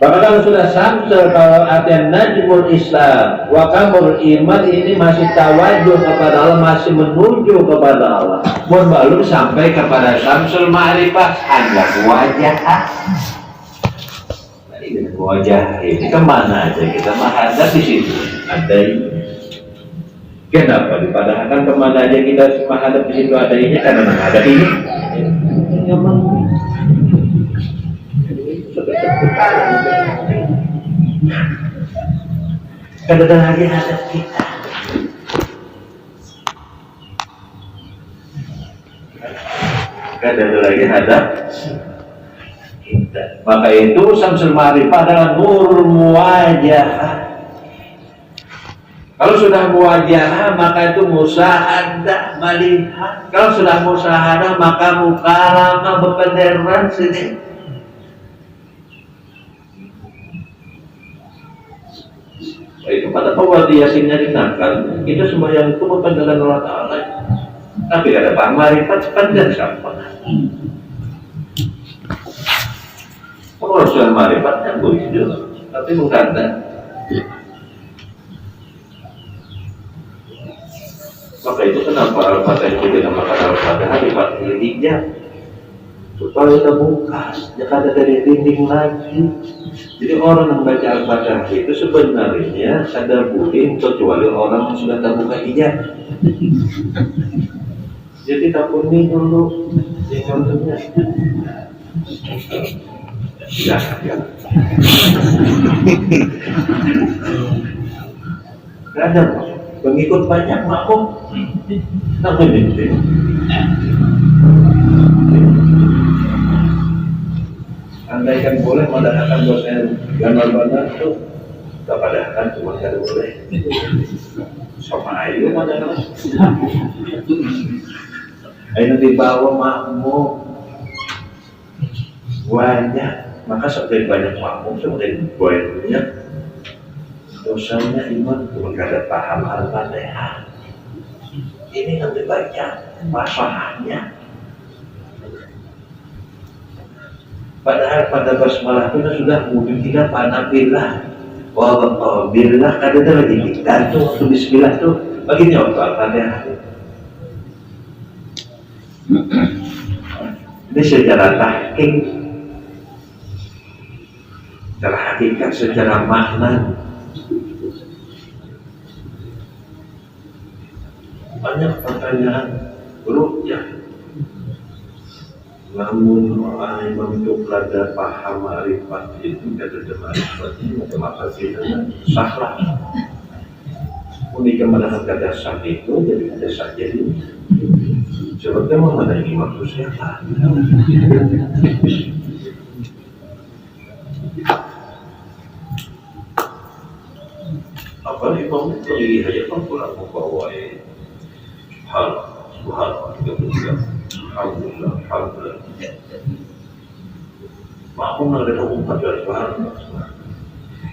B: Bahkan kalau sudah samsul, kalau artian najmul Islam wa qamarul iman, ini masih tawajuh kepada Allah, masih menuju kepada Allah. Belum sampai kepada syamsul ma'rifah, hanya wajah. Wajah ini kemana aja kita menghadap di situ ada ini. Kenapa dipadahkan kemana aja kita menghadap di situ ada ini? Karena menghadap ini. Karena ada lagi hadap kita. Karena ada lagi hadap. Maka itu syamsul ma'rifah adalah nurul muwajahah. Kalau sudah muwajahah maka itu musyahadah, melihat. Kalau sudah musyahadah maka mukalamah, berpenderan sini. Baik, kepada pawati yasinnya dinakan, kita sembahyang itu bukan dengan Allah Ta'ala. Tapi ada Pak Marifat sepanjang siapa? Pengurusan Marifatnya begitu, tapi bukan ada. Maka itu kenapa Al-Fatihah itu dinamakan Al-Fatihah di dindingnya, supaya terbuka, jangan ada dari dinding lagi. Jadi orang yang baca Al-Fatihah itu sebenarnya sadar budi, kecuali orang yang sudah terbuka hijab. Jadi tak kuning dulu, contohnya. Ya. Gak ada pengikut banyak makmum. Kenapa ini? Andaikan boleh mengadakan dosen gambar-gambar itu, tak padahkan cuma tidak boleh. Sama ayo mengadakan. Ayo dibawa makmum banyak, maka semakin banyak makmum semakin banyak dosanya iman. Cuma kada paham Al-Fatihah. Ini yang dibaca masalahnya. Padahal pada basmalah itu sudah wujud kita panabillah, wababillah, kada ada lagi kita tuh waktu bismillah tuh baginya waktu Al-Fatihah. Ini secara tahqiq, secara hakikat, secara makna. Banyak pertanyaan rukyah. Namun Imam itu pada paham ma'rifat itu kata ma'rifat itu maka kita sahlah. Unik kemana kata sah itu jadi kata sah jadi. Sebabnya mengenai waktu siapa? Apa Imam itu lihat kan pulang membawa Subhanallah, Alhamdulillah, Alhamdulillah. Makmum ada umat dari Tuhan.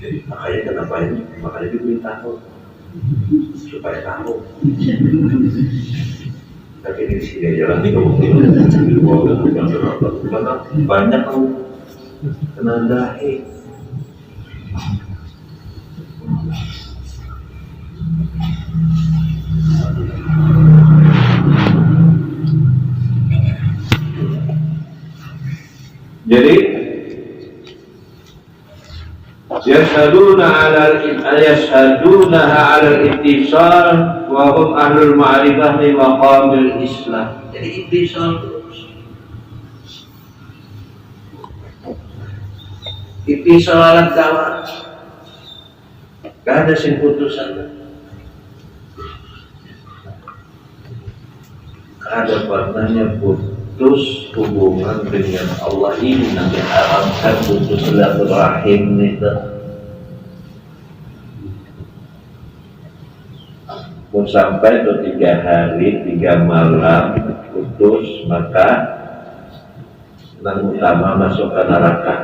B: Jadi makanya kenapa ini? Makanya diberi tahu supaya tahu. Tapi di sini jalan di karena banyak kena dahi. Jadi yashhaduna 'ala al-ittisal wa hum ahlul ma'rifah li maqamil Islam. Jadi ittisal terus. Ittisal alat dawah. Gak ada sing putusan. Ada pernahnya putus hubungan dengan Allah ini nanti haramkan putus silaturahim itu. Pun sampai ke 3 hari 3 malam putus, maka yang utama masuk ke neraka.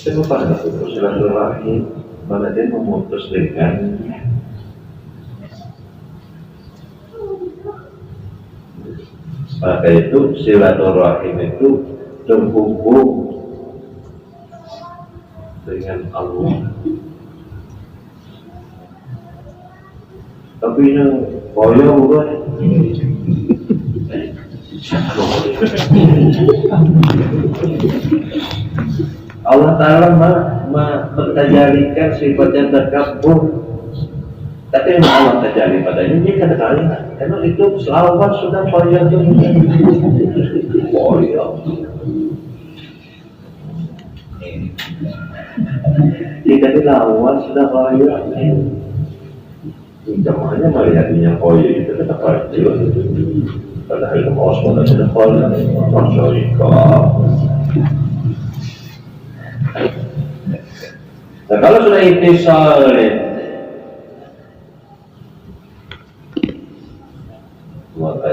B: Kenapa ada putus silaturahim? Mana dia memutus dengannya? Maka itu silaturahim itu terhubung dengan Allah. Tapi yang koyo bukan. Allah Ta'ala mentajalikan sifatnya takabur. Tapi yang Allah terjadi padanya dia kata-kata karena itu selawat sudah koyo koyo. Kita dilawat sudah koyo. Jamaahnya melihatnya koyo itu kata koyo. Padahal itu mau semuanya sudah koyo. Nah kalau sudah ittisal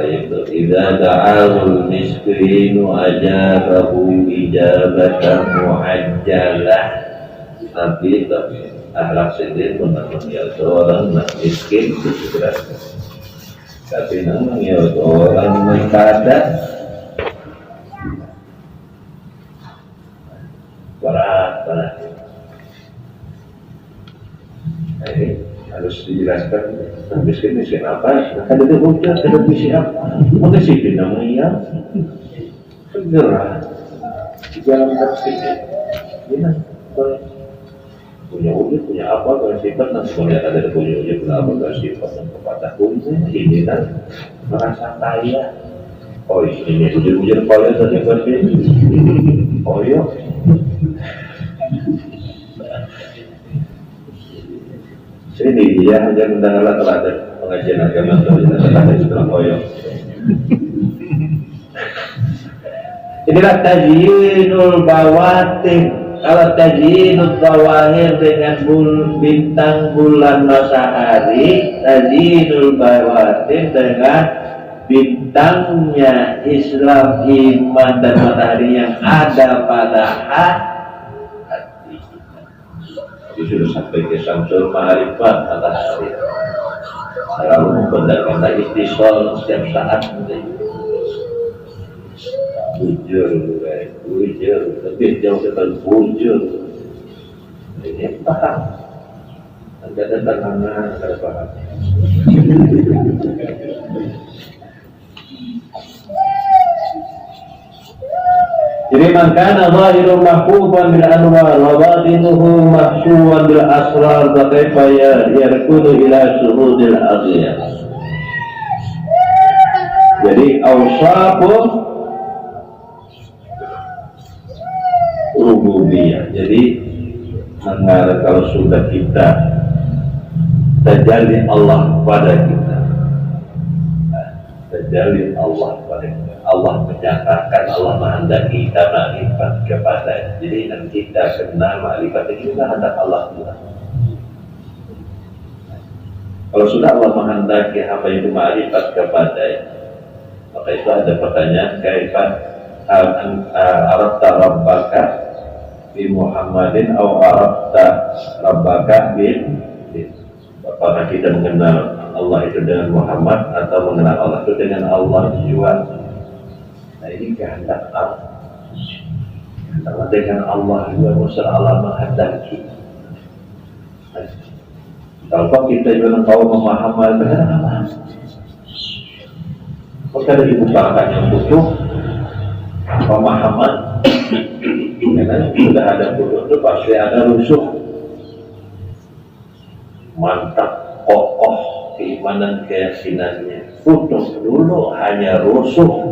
B: itu idza da'al miskinu ajabahu ijabatan muajjalah. Nabi akhlak sendiri mengenai orang miskin itu segera. Tapi namanya orang menghadap berat. Nah, ini harus dijelaskan miskin apa? Ada hujah, ada visi apa? Maka sih namanya segera di dalam tafsirnya. Ini punya wujud, punya apa? Kalau sifat nanti melihat ada punya wujud, punya apa? Kalau sifat dan kepatah wujud ini kan merasa kaya. Oh ini wujud kaya tadi berarti. Oh iya. Ini dia hanya mendengarlah teladan pengajian agama teladan Islam koyo. Inilah tazyinul bawatin. Kalau tazyinul bawahir dengan bintang bulan matahari, tazyinul bawatin dengan bintangnya Islam, iman dan matahari yang ada pada hati. Sudah sampai ke Samsul Ma'rifat atas syariat. Selalu membenarkan istisol setiap saat. Bujur, lebih jauh dari bujur. Ini paham. Ada tantangan, ada paham. Jadi makana zahiru mahfufan bil anwar wa batinuhu mahsyuwan bil asrar wa kaifa yarkudu ila suhudil aziyah. Jadi awsafu rububiyah. Jadi mengarah kalau sudah kita tajalli Allah pada kita, tajalli Allah pada kita, Allah menyatakan, Allah menghendaki kita ma'rifat kepada. Jadi dan kita kenal ma'rifat itu kehendak Allah juga. Kalau sudah Allah menghendaki apa itu ma'rifat kepada, maka itu ada pertanyaan kaifan arafta rabbaka bi Muhammadin atau arafta rabbaka bi, apakah kita mengenal Allah itu dengan Muhammad atau mengenal Allah itu dengan Allah juga. Nah ini kehendak Allah. Dengan Allah juga masalah Allah menghendaki. Kalau kita juga tahu memahami dengan Allah, maka dari bukan yang butuh pemahaman. Karena sudah ada butuh itu pasti ada rusuh. Mantap, kokoh keimanan keyakinannya. Butuh dulu hanya rusuh.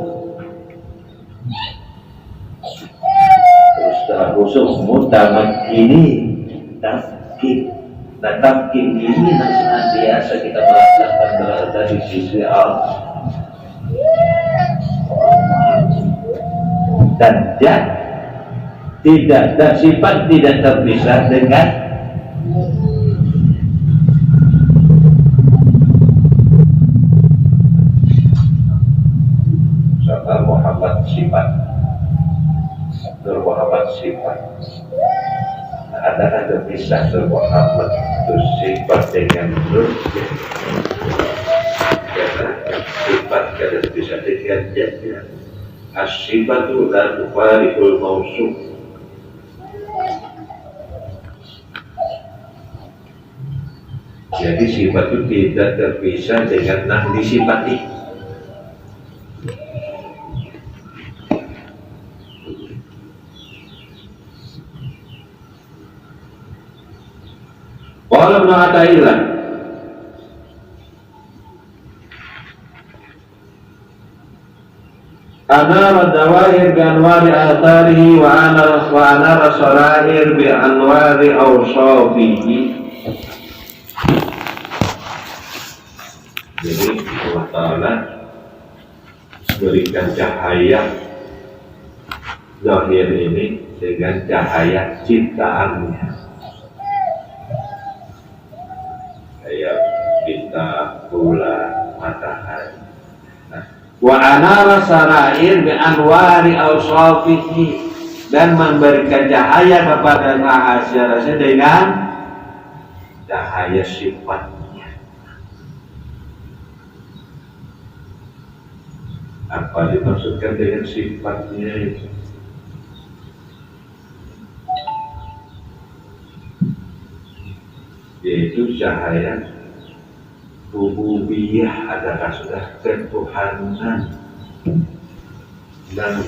B: Terus setelah rusuh mutamakini tamkin. Nah tamkin ini senantiasa kita merasakan berada di sisi Allah. Dan tidak sifat tidak terpisah dengan sama Muhammad sifat. Nur Muhammad sifat. Ada terpisah Nur Muhammad itu sifat dengan Nur. Karena sifat tidak terpisah dengan jadinya. As-sifatu la tufariqul mausuf. Jadi sifat itu tidak terpisah dengan yang disifati. Qala Ibnu Athaillah, anar dawahir bi anwari atharihi wa anar sarair bi anwari awsafihi. Jadi Allah Ta'ala berikan cahaya zahir ini dengan cahaya ciptaannya, kayak bintang, bulan, matahari. Nah, Wa anara sarair bi anwari awsafihi, dan memberikan cahaya kepada rahasia-rahasia dengan cahaya sifatnya. Apa dimaksudkan dengan sifatnya itu? Yaitu cahaya rububiyah, adalah sudah ketuhanan dan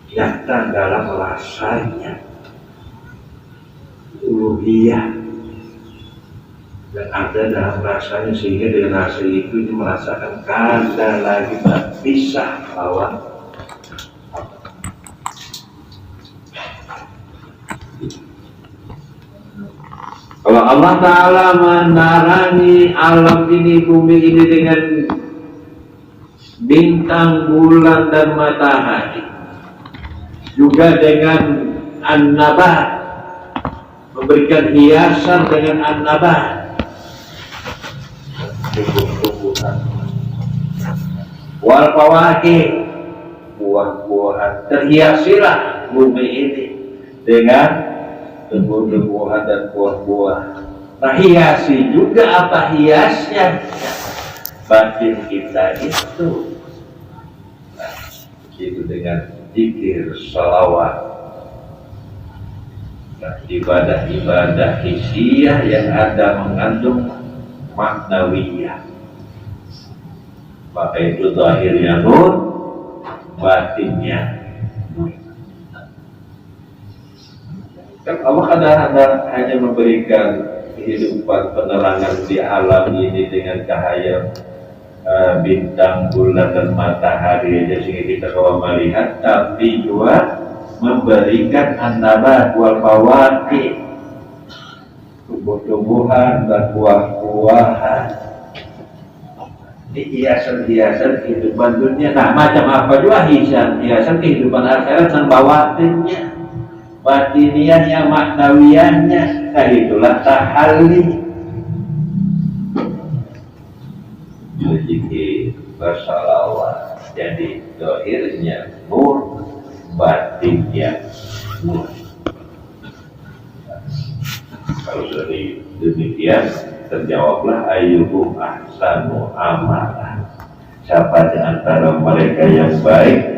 B: nyata dalam rasanya, uluhiyah, dan ada dalam rasanya, sehingga dengan rasa itu dia merasakan kada lagi berpisah lawan kalau Allah Ta'ala menarangi alam ini, bumi ini dengan bintang, bulan, dan matahari, juga dengan an-nabat, memberikan hiasan dengan an-nabat, tumbuh-tumbuhan, wal fawakih, buah-buahan. Terhiasilah bumi ini dengan tumbuh-tumbuhan dan buah-buah. Nah, hiasi juga apa hiasnya? Batin kita itu. Nah, itu dengan zikir, salawat. Nah, ibadah-ibadah hissiyah yang ada mengandung maknawiyah. Maka itu zahirnya nur, batinnya nur. Kan Allah kadang-kadang hanya memberikan kehidupan, penerangan di alam ini dengan cahaya bintang, bulan, dan matahari aja sehingga kita kalau melihat, tapi juga memberikan an-nabat wal fawakih, tumbuh-tumbuhan dan buah-buahan. Ini hiasan-hiasan kehidupan dunia. Nah, macam apa juga hiasan kehidupan akhirat dan bawatinnya, batiniyahnya, maknawiyahnya. Nah, itulah tahalli. Zikir, bersalawat, jadi zahirnya nur, batinnya nur. Kalau sudah demikian, terjawablah ayyuhum ahsanu amalan, siapa di antara mereka yang baik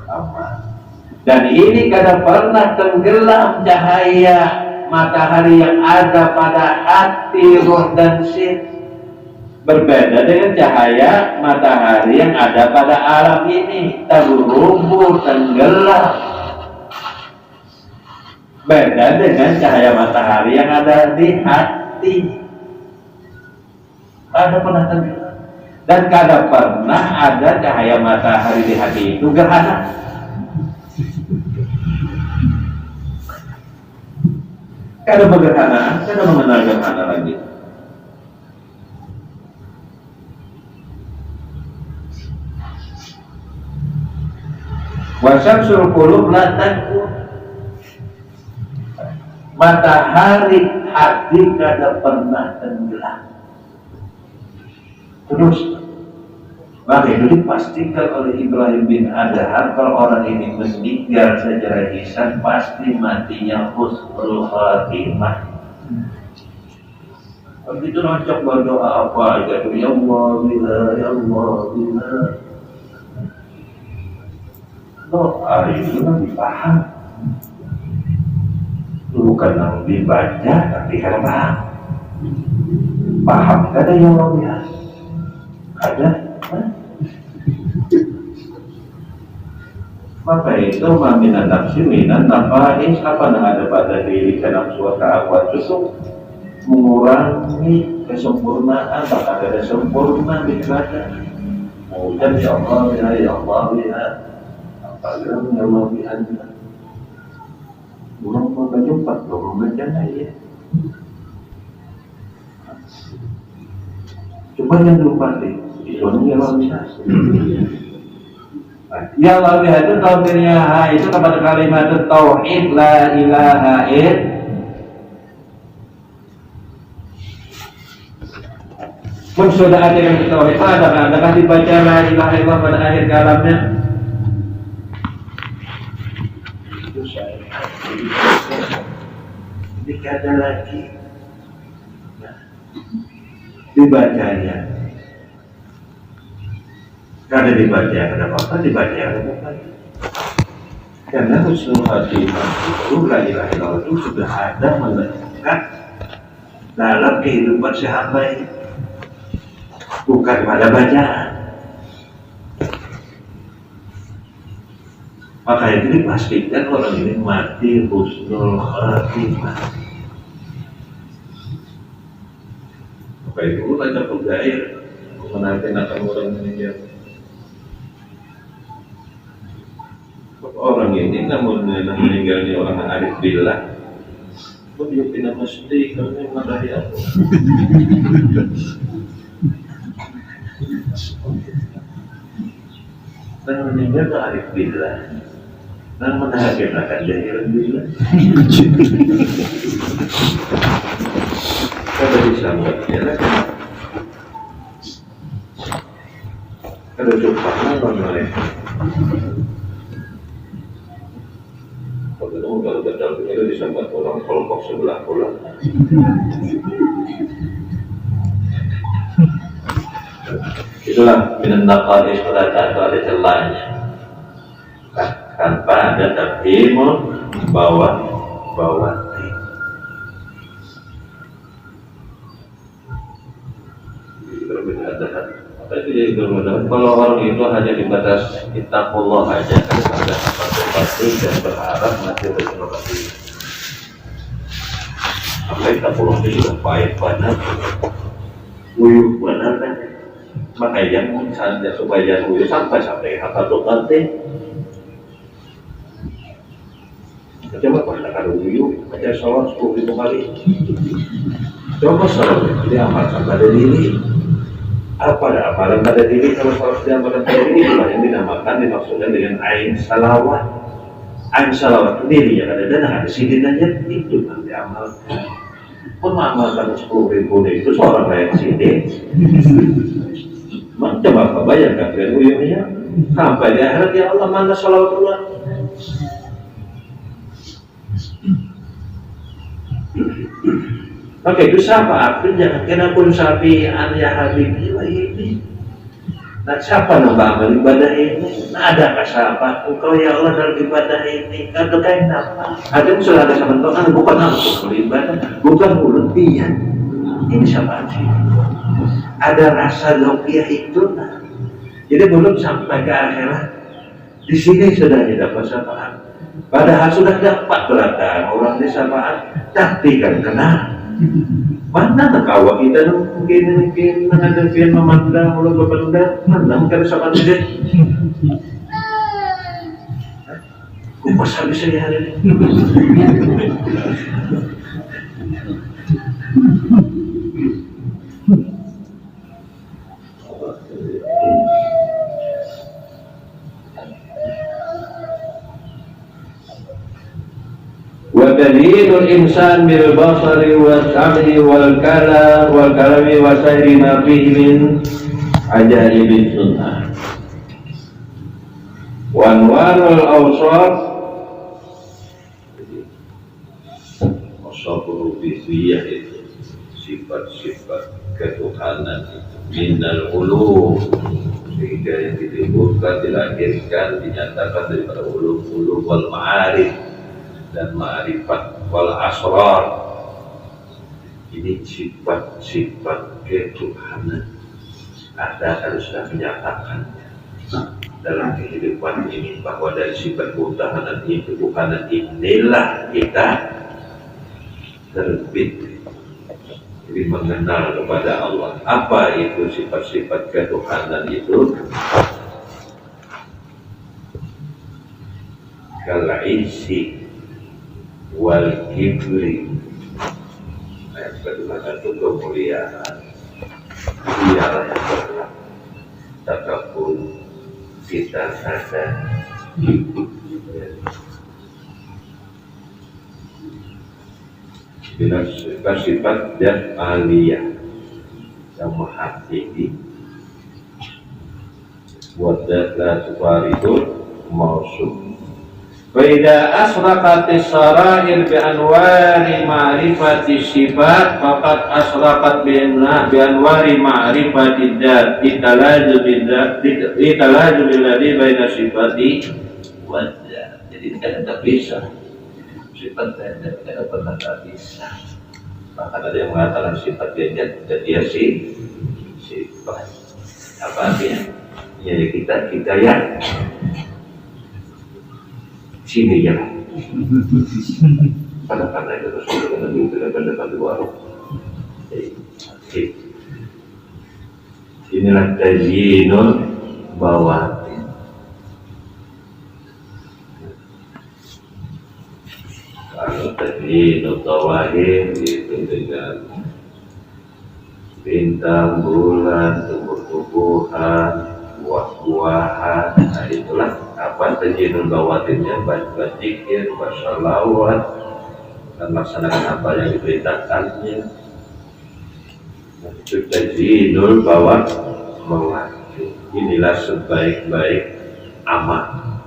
B: amal. Dan ini kadang pernah tenggelam cahaya matahari yang ada pada hati, roh, dan sir. Berbeda dengan cahaya matahari yang ada pada alam ini, terlubur, tenggelam. Beda dengan cahaya matahari yang ada di hati. Ada pernah tenggelam. Dan kadang pernah ada cahaya matahari di hati itu gerhana. Kadang bergerhana, kadang mengenal gerhana lagi. Wasyamsul qulub la takun, matahari hati kada pernah tenggelam. Terus maka itu dipastikan oleh Ibrahim bin Adham, kalau orang ini meninggal secara lisan pasti matinya husnul khatimah. Begitu nocok berdoa apa aja, ya Allah bila, ya Allah bila. Doa itu kan dipaham, bukan yang dibaca tapi herbal. Paham kada yang Allah lihat? Ada. Maka itu maminan nafsi minan nafais, apa yang ada pada diri karena suatu awal itu mengurangi kesempurnaan, tak ada sempurna di ibadah. Kemudian ya Allah ya Allah ya agar ya Allah bihan. Belum pernah jumpa, belum baca ya. Coba yang lupa deh, itu ya Allah bisa. Ya Allah itu tauhidnya itu kepada kalimat tauhid la ilaha illallah. Mensudah dengan tauhid, adakah dibaca la ilaha illallah pada akhir kalamnya? Itu saya. Jika ada lagi dibacanya, karena dibaca kenapa dibaca kenapa? Karena husnul khatimah itu la ilaha illallah itu sudah ada melekat dalam kehidupan si hamba ini, bukan pada bacaan. Maka itu dipastikan orang ini mati husnul khatimah. Maka itu baca pegair mengenalkan akan orang meninggal. Orang ini namun meninggalnya orang arif billah, dia tidak mesti karena marahi aku. Dan meninggal ke arif billah dan menhakimakan jahil billah. Kada disambutnya lagi. Kada jumpa orang lain. Kalau betul itu disambat orang kelompok sebelah pula. Itulah minat naqais pada itu ada celahnya. Tanpa ada tabhimul bawati. Apa itu jadi bermudahan? Kalau orang itu hanya dibatas ittaqullah aja, kan ada pasti dan berharap mati bersama kasih. Apa ittaqullah itu sudah baik benar, uyuh benar kan? Makanya misalnya supaya uyuh sampai apa tuh nanti? Coba pada kalau uyuh, baca salat 10.000 kali. Coba salat diamalkan pada diri. Apa ada amalan pada diri? Kalau salat diamalkan pada diri, itulah yang dinamakan, dimaksudkan dengan ain salawat. Ain salawat sendiri yang ada dan ada sidinannya itu nanti amalkan. Mengamalkan 10.000 itu seorang lain sidin. Coba bayangkan dengan uyuhnya sampai di akhirat, ya Allah mana salawatullah. Maka itu syafaat pun jangan kena pun syafi'an ya habibi wa ini. Nah siapa nama amal ibadah ini? Nah adakah syafaat engkau ya Allah dalam ibadah ini? Kata kain apa? Ada yang sudah ada sama Tuhan, bukan aku beribadah, bukan mulut dia. Ini syafaat sih. Ada rasa lauqiyah itu. Nah. Jadi belum sampai ke akhirat. Di sini sudah dapat syafaat. Padahal sudah dapat beratan orang di syafaat, tapi kan kena. Mana nakawa kita mungkin menghadapi memandang mulut berpendam mana mungkin sama dia kupas habis saya hari ini. ودليل الإنسان بالبصر والسمع والكلام وسائر ما فيه من عجائب السنة وأنوار الأوصاف الربوبية itu sifat-sifat ketuhanan minal ulum sehingga yang disebutkan dilahirkan dinyatakan daripada ulum wal ma'arif dan ma'rifat wal asrar. Ini sifat-sifat ketuhanan ada harus sudah menyatakannya dalam kehidupan ini, bahwa dari sifat ketuhanan inilah kita terbit jadi mengenal kepada Allah. Apa itu sifat-sifat ketuhanan itu? Kal-izzi wal kibri, yang kedua itu kemuliaan, dialah yang berhak takabur kita sadar. Bila sifat dan aliyah, yang maha tinggi. Wadda itu mausuf. Faida asraqatis sarair bi anwari ma'rifati sifat faqad asraqat bi anwari ma'rifati dzat italajul ladzi baina sifati wa dzat. Jadi tidak bisa sifat dan tidak pernah bisa. Bahkan ada yang mengatakan sifat dia sifat. Apa artinya? Jadi kita ya sini ya. Pada itu terus kita pada warung. Inilah tazyinul bawatin. Kalau tazyinul zawahir itu dengan bintang, bulan, tumbuh-tumbuhan, buah-buahan, nah itulah apa tazyinul bawatinnya, baca zikir, baca sholawat, dan melaksanakan apa yang diperintahkannya. Nah, itu tazyinul bawatin. Inilah sebaik-baik amal.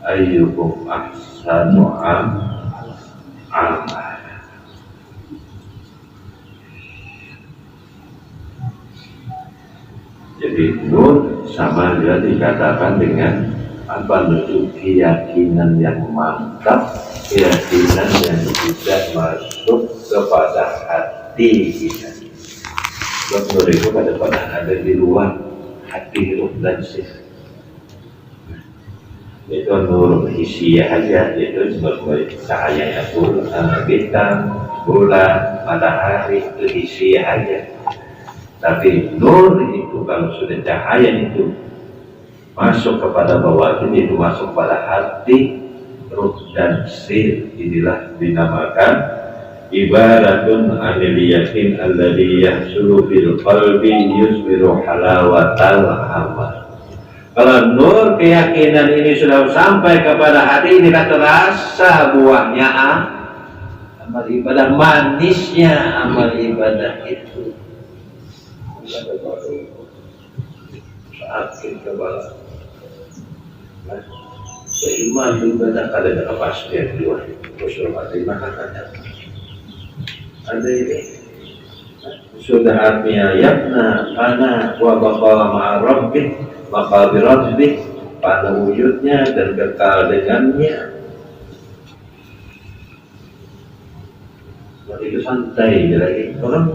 B: Ayyukum ahsanu amal. Jadi nur sama juga dikatakan dengan apa, menuju keyakinan yang mantap, keyakinan yang tidak masuk kepada hati kita. Sebab nur itu kadang-kadang ada di luar hati, ruh dan sifat. Itu nur hisiah aja, itu sebagai cahaya bintang, bulan, matahari, itu hisiah aja. Tapi nur itu kalau sudah cahaya itu masuk kepada bawatin, itu masuk pada hati, ruh dan sir. Inilah dinamakan ibaratun anil yakin alladhi yahsulu fil qalbi yusbiru halawatal amal. Kalau nur keyakinan ini sudah sampai kepada hati, ini terasa buahnya amal ibadah, manisnya amal ibadah itu. Saat kita balas beriman ibadah ada kepastian dua usul lima katanya ada ini sudah artinya yakna ana wa baqa ma'a rabbih maka birabbih pada wujudnya dan kekal dengannya. Itu santai lagi orang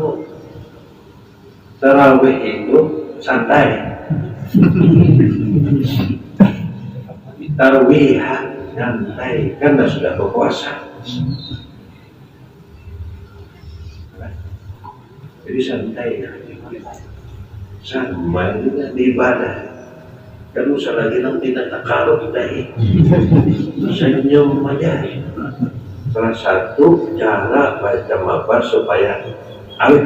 B: tarawih itu santai. Tarawih santai karena sudah berpuasa. Jadi santai. Sama juga di ibadah. Kalau usah lagi nanti takarub tadi. Senyum aja. Salah satu cara baca mabar supaya awet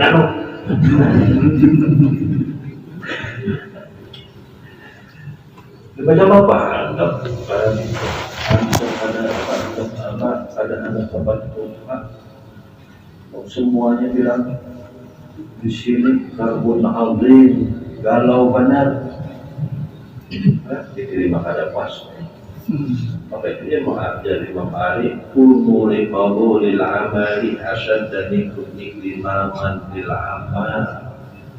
B: baca apa? Ada sahabat semuanya bilang di sini karbon azim galau benar, diterima kada pas. Maka itu dia mengajar Imam Ali kulmuli mawulil amali asad dan ikut iklimaman bil amal.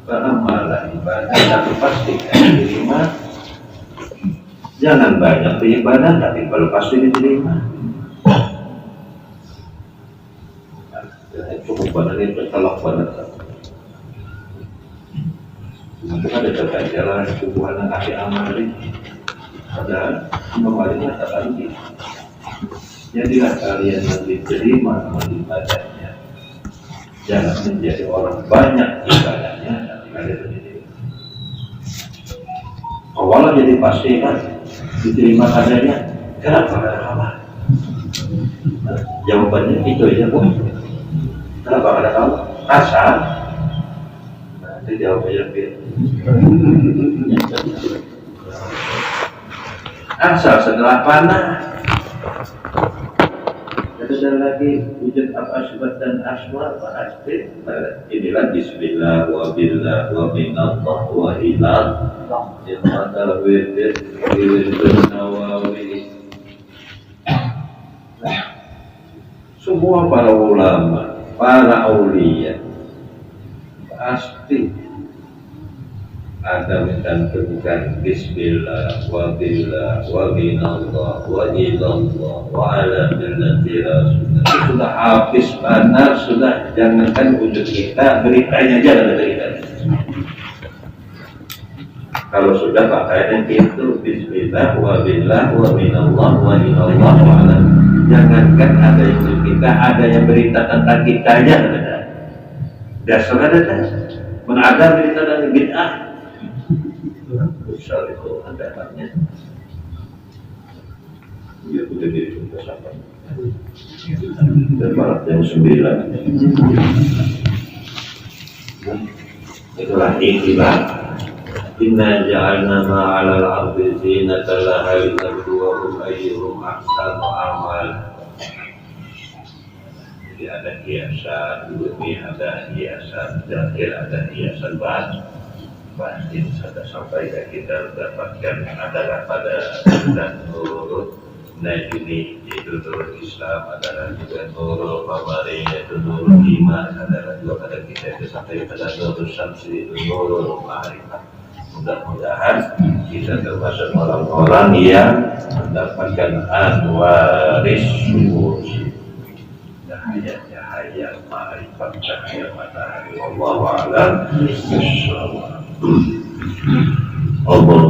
B: Beramal ibadah tapi pasti diterima. Jangan banyak beribadah tapi kalau pasti diterima. Cukup badan ini bertolak badan. Maka ada terkajaran tubuhan yang ahli amal ini. Padahal memalinya tak lagi. Jadilah kalian yang diterima amal ibadahnya. Jangan menjadi orang banyak ibadahnya tapi kalian diterima. Awalnya jadi pasti kan diterima adanya. Kenapa ada amal? Jawabannya itu aja Bu. Kenapa ada kamu? Asal. Nah, itu jawabannya biar. Asal setelah panah. Jadi ada lagi wujud apa sifat dan asma pasti inilah bismillah wa billah wa minallah wa ilah yang ada wirid nawawi. Semua para ulama, para aulia pasti ada mencantumkan bismillah wa billah wa minallah wa ilallah wa ala millati rasulullah. Sudah habis benar, sudah jangankan wujud kita, beritanya jangan beritanya. Kalau sudah pakainya itu bismillah wa billah wa minallah wa ilallah wa ala. Jangankan ada yang wujud kita, ada yang berita tentang kita aja ada. Dasar ada. Mana ada berita dari bid'ah. Besar itu adaannya. Ya udah di sampai. Dan barat yang 9. Itulah ikhtibar. Inna ja'alna ma'ala al-ardi zinatan laha linabluwahum ayyuhum ahsanu amala. Jadi ada hiasan, dunia ada hiasan, zahir ada hiasan batin sudah sampai kita dapatkan adalah pada dan nurul najmi itu nurul Islam adalah juga nurul qamari itu nurul iman adalah juga pada kita itu sampai pada nurul syamsi itu nurul ma'rifah. Mudah-mudahan kita termasuk orang-orang yang mendapatkan anwaris syuhur cahaya ma'rifat cahaya matahari. Wallahu a'lam bishawab. Allah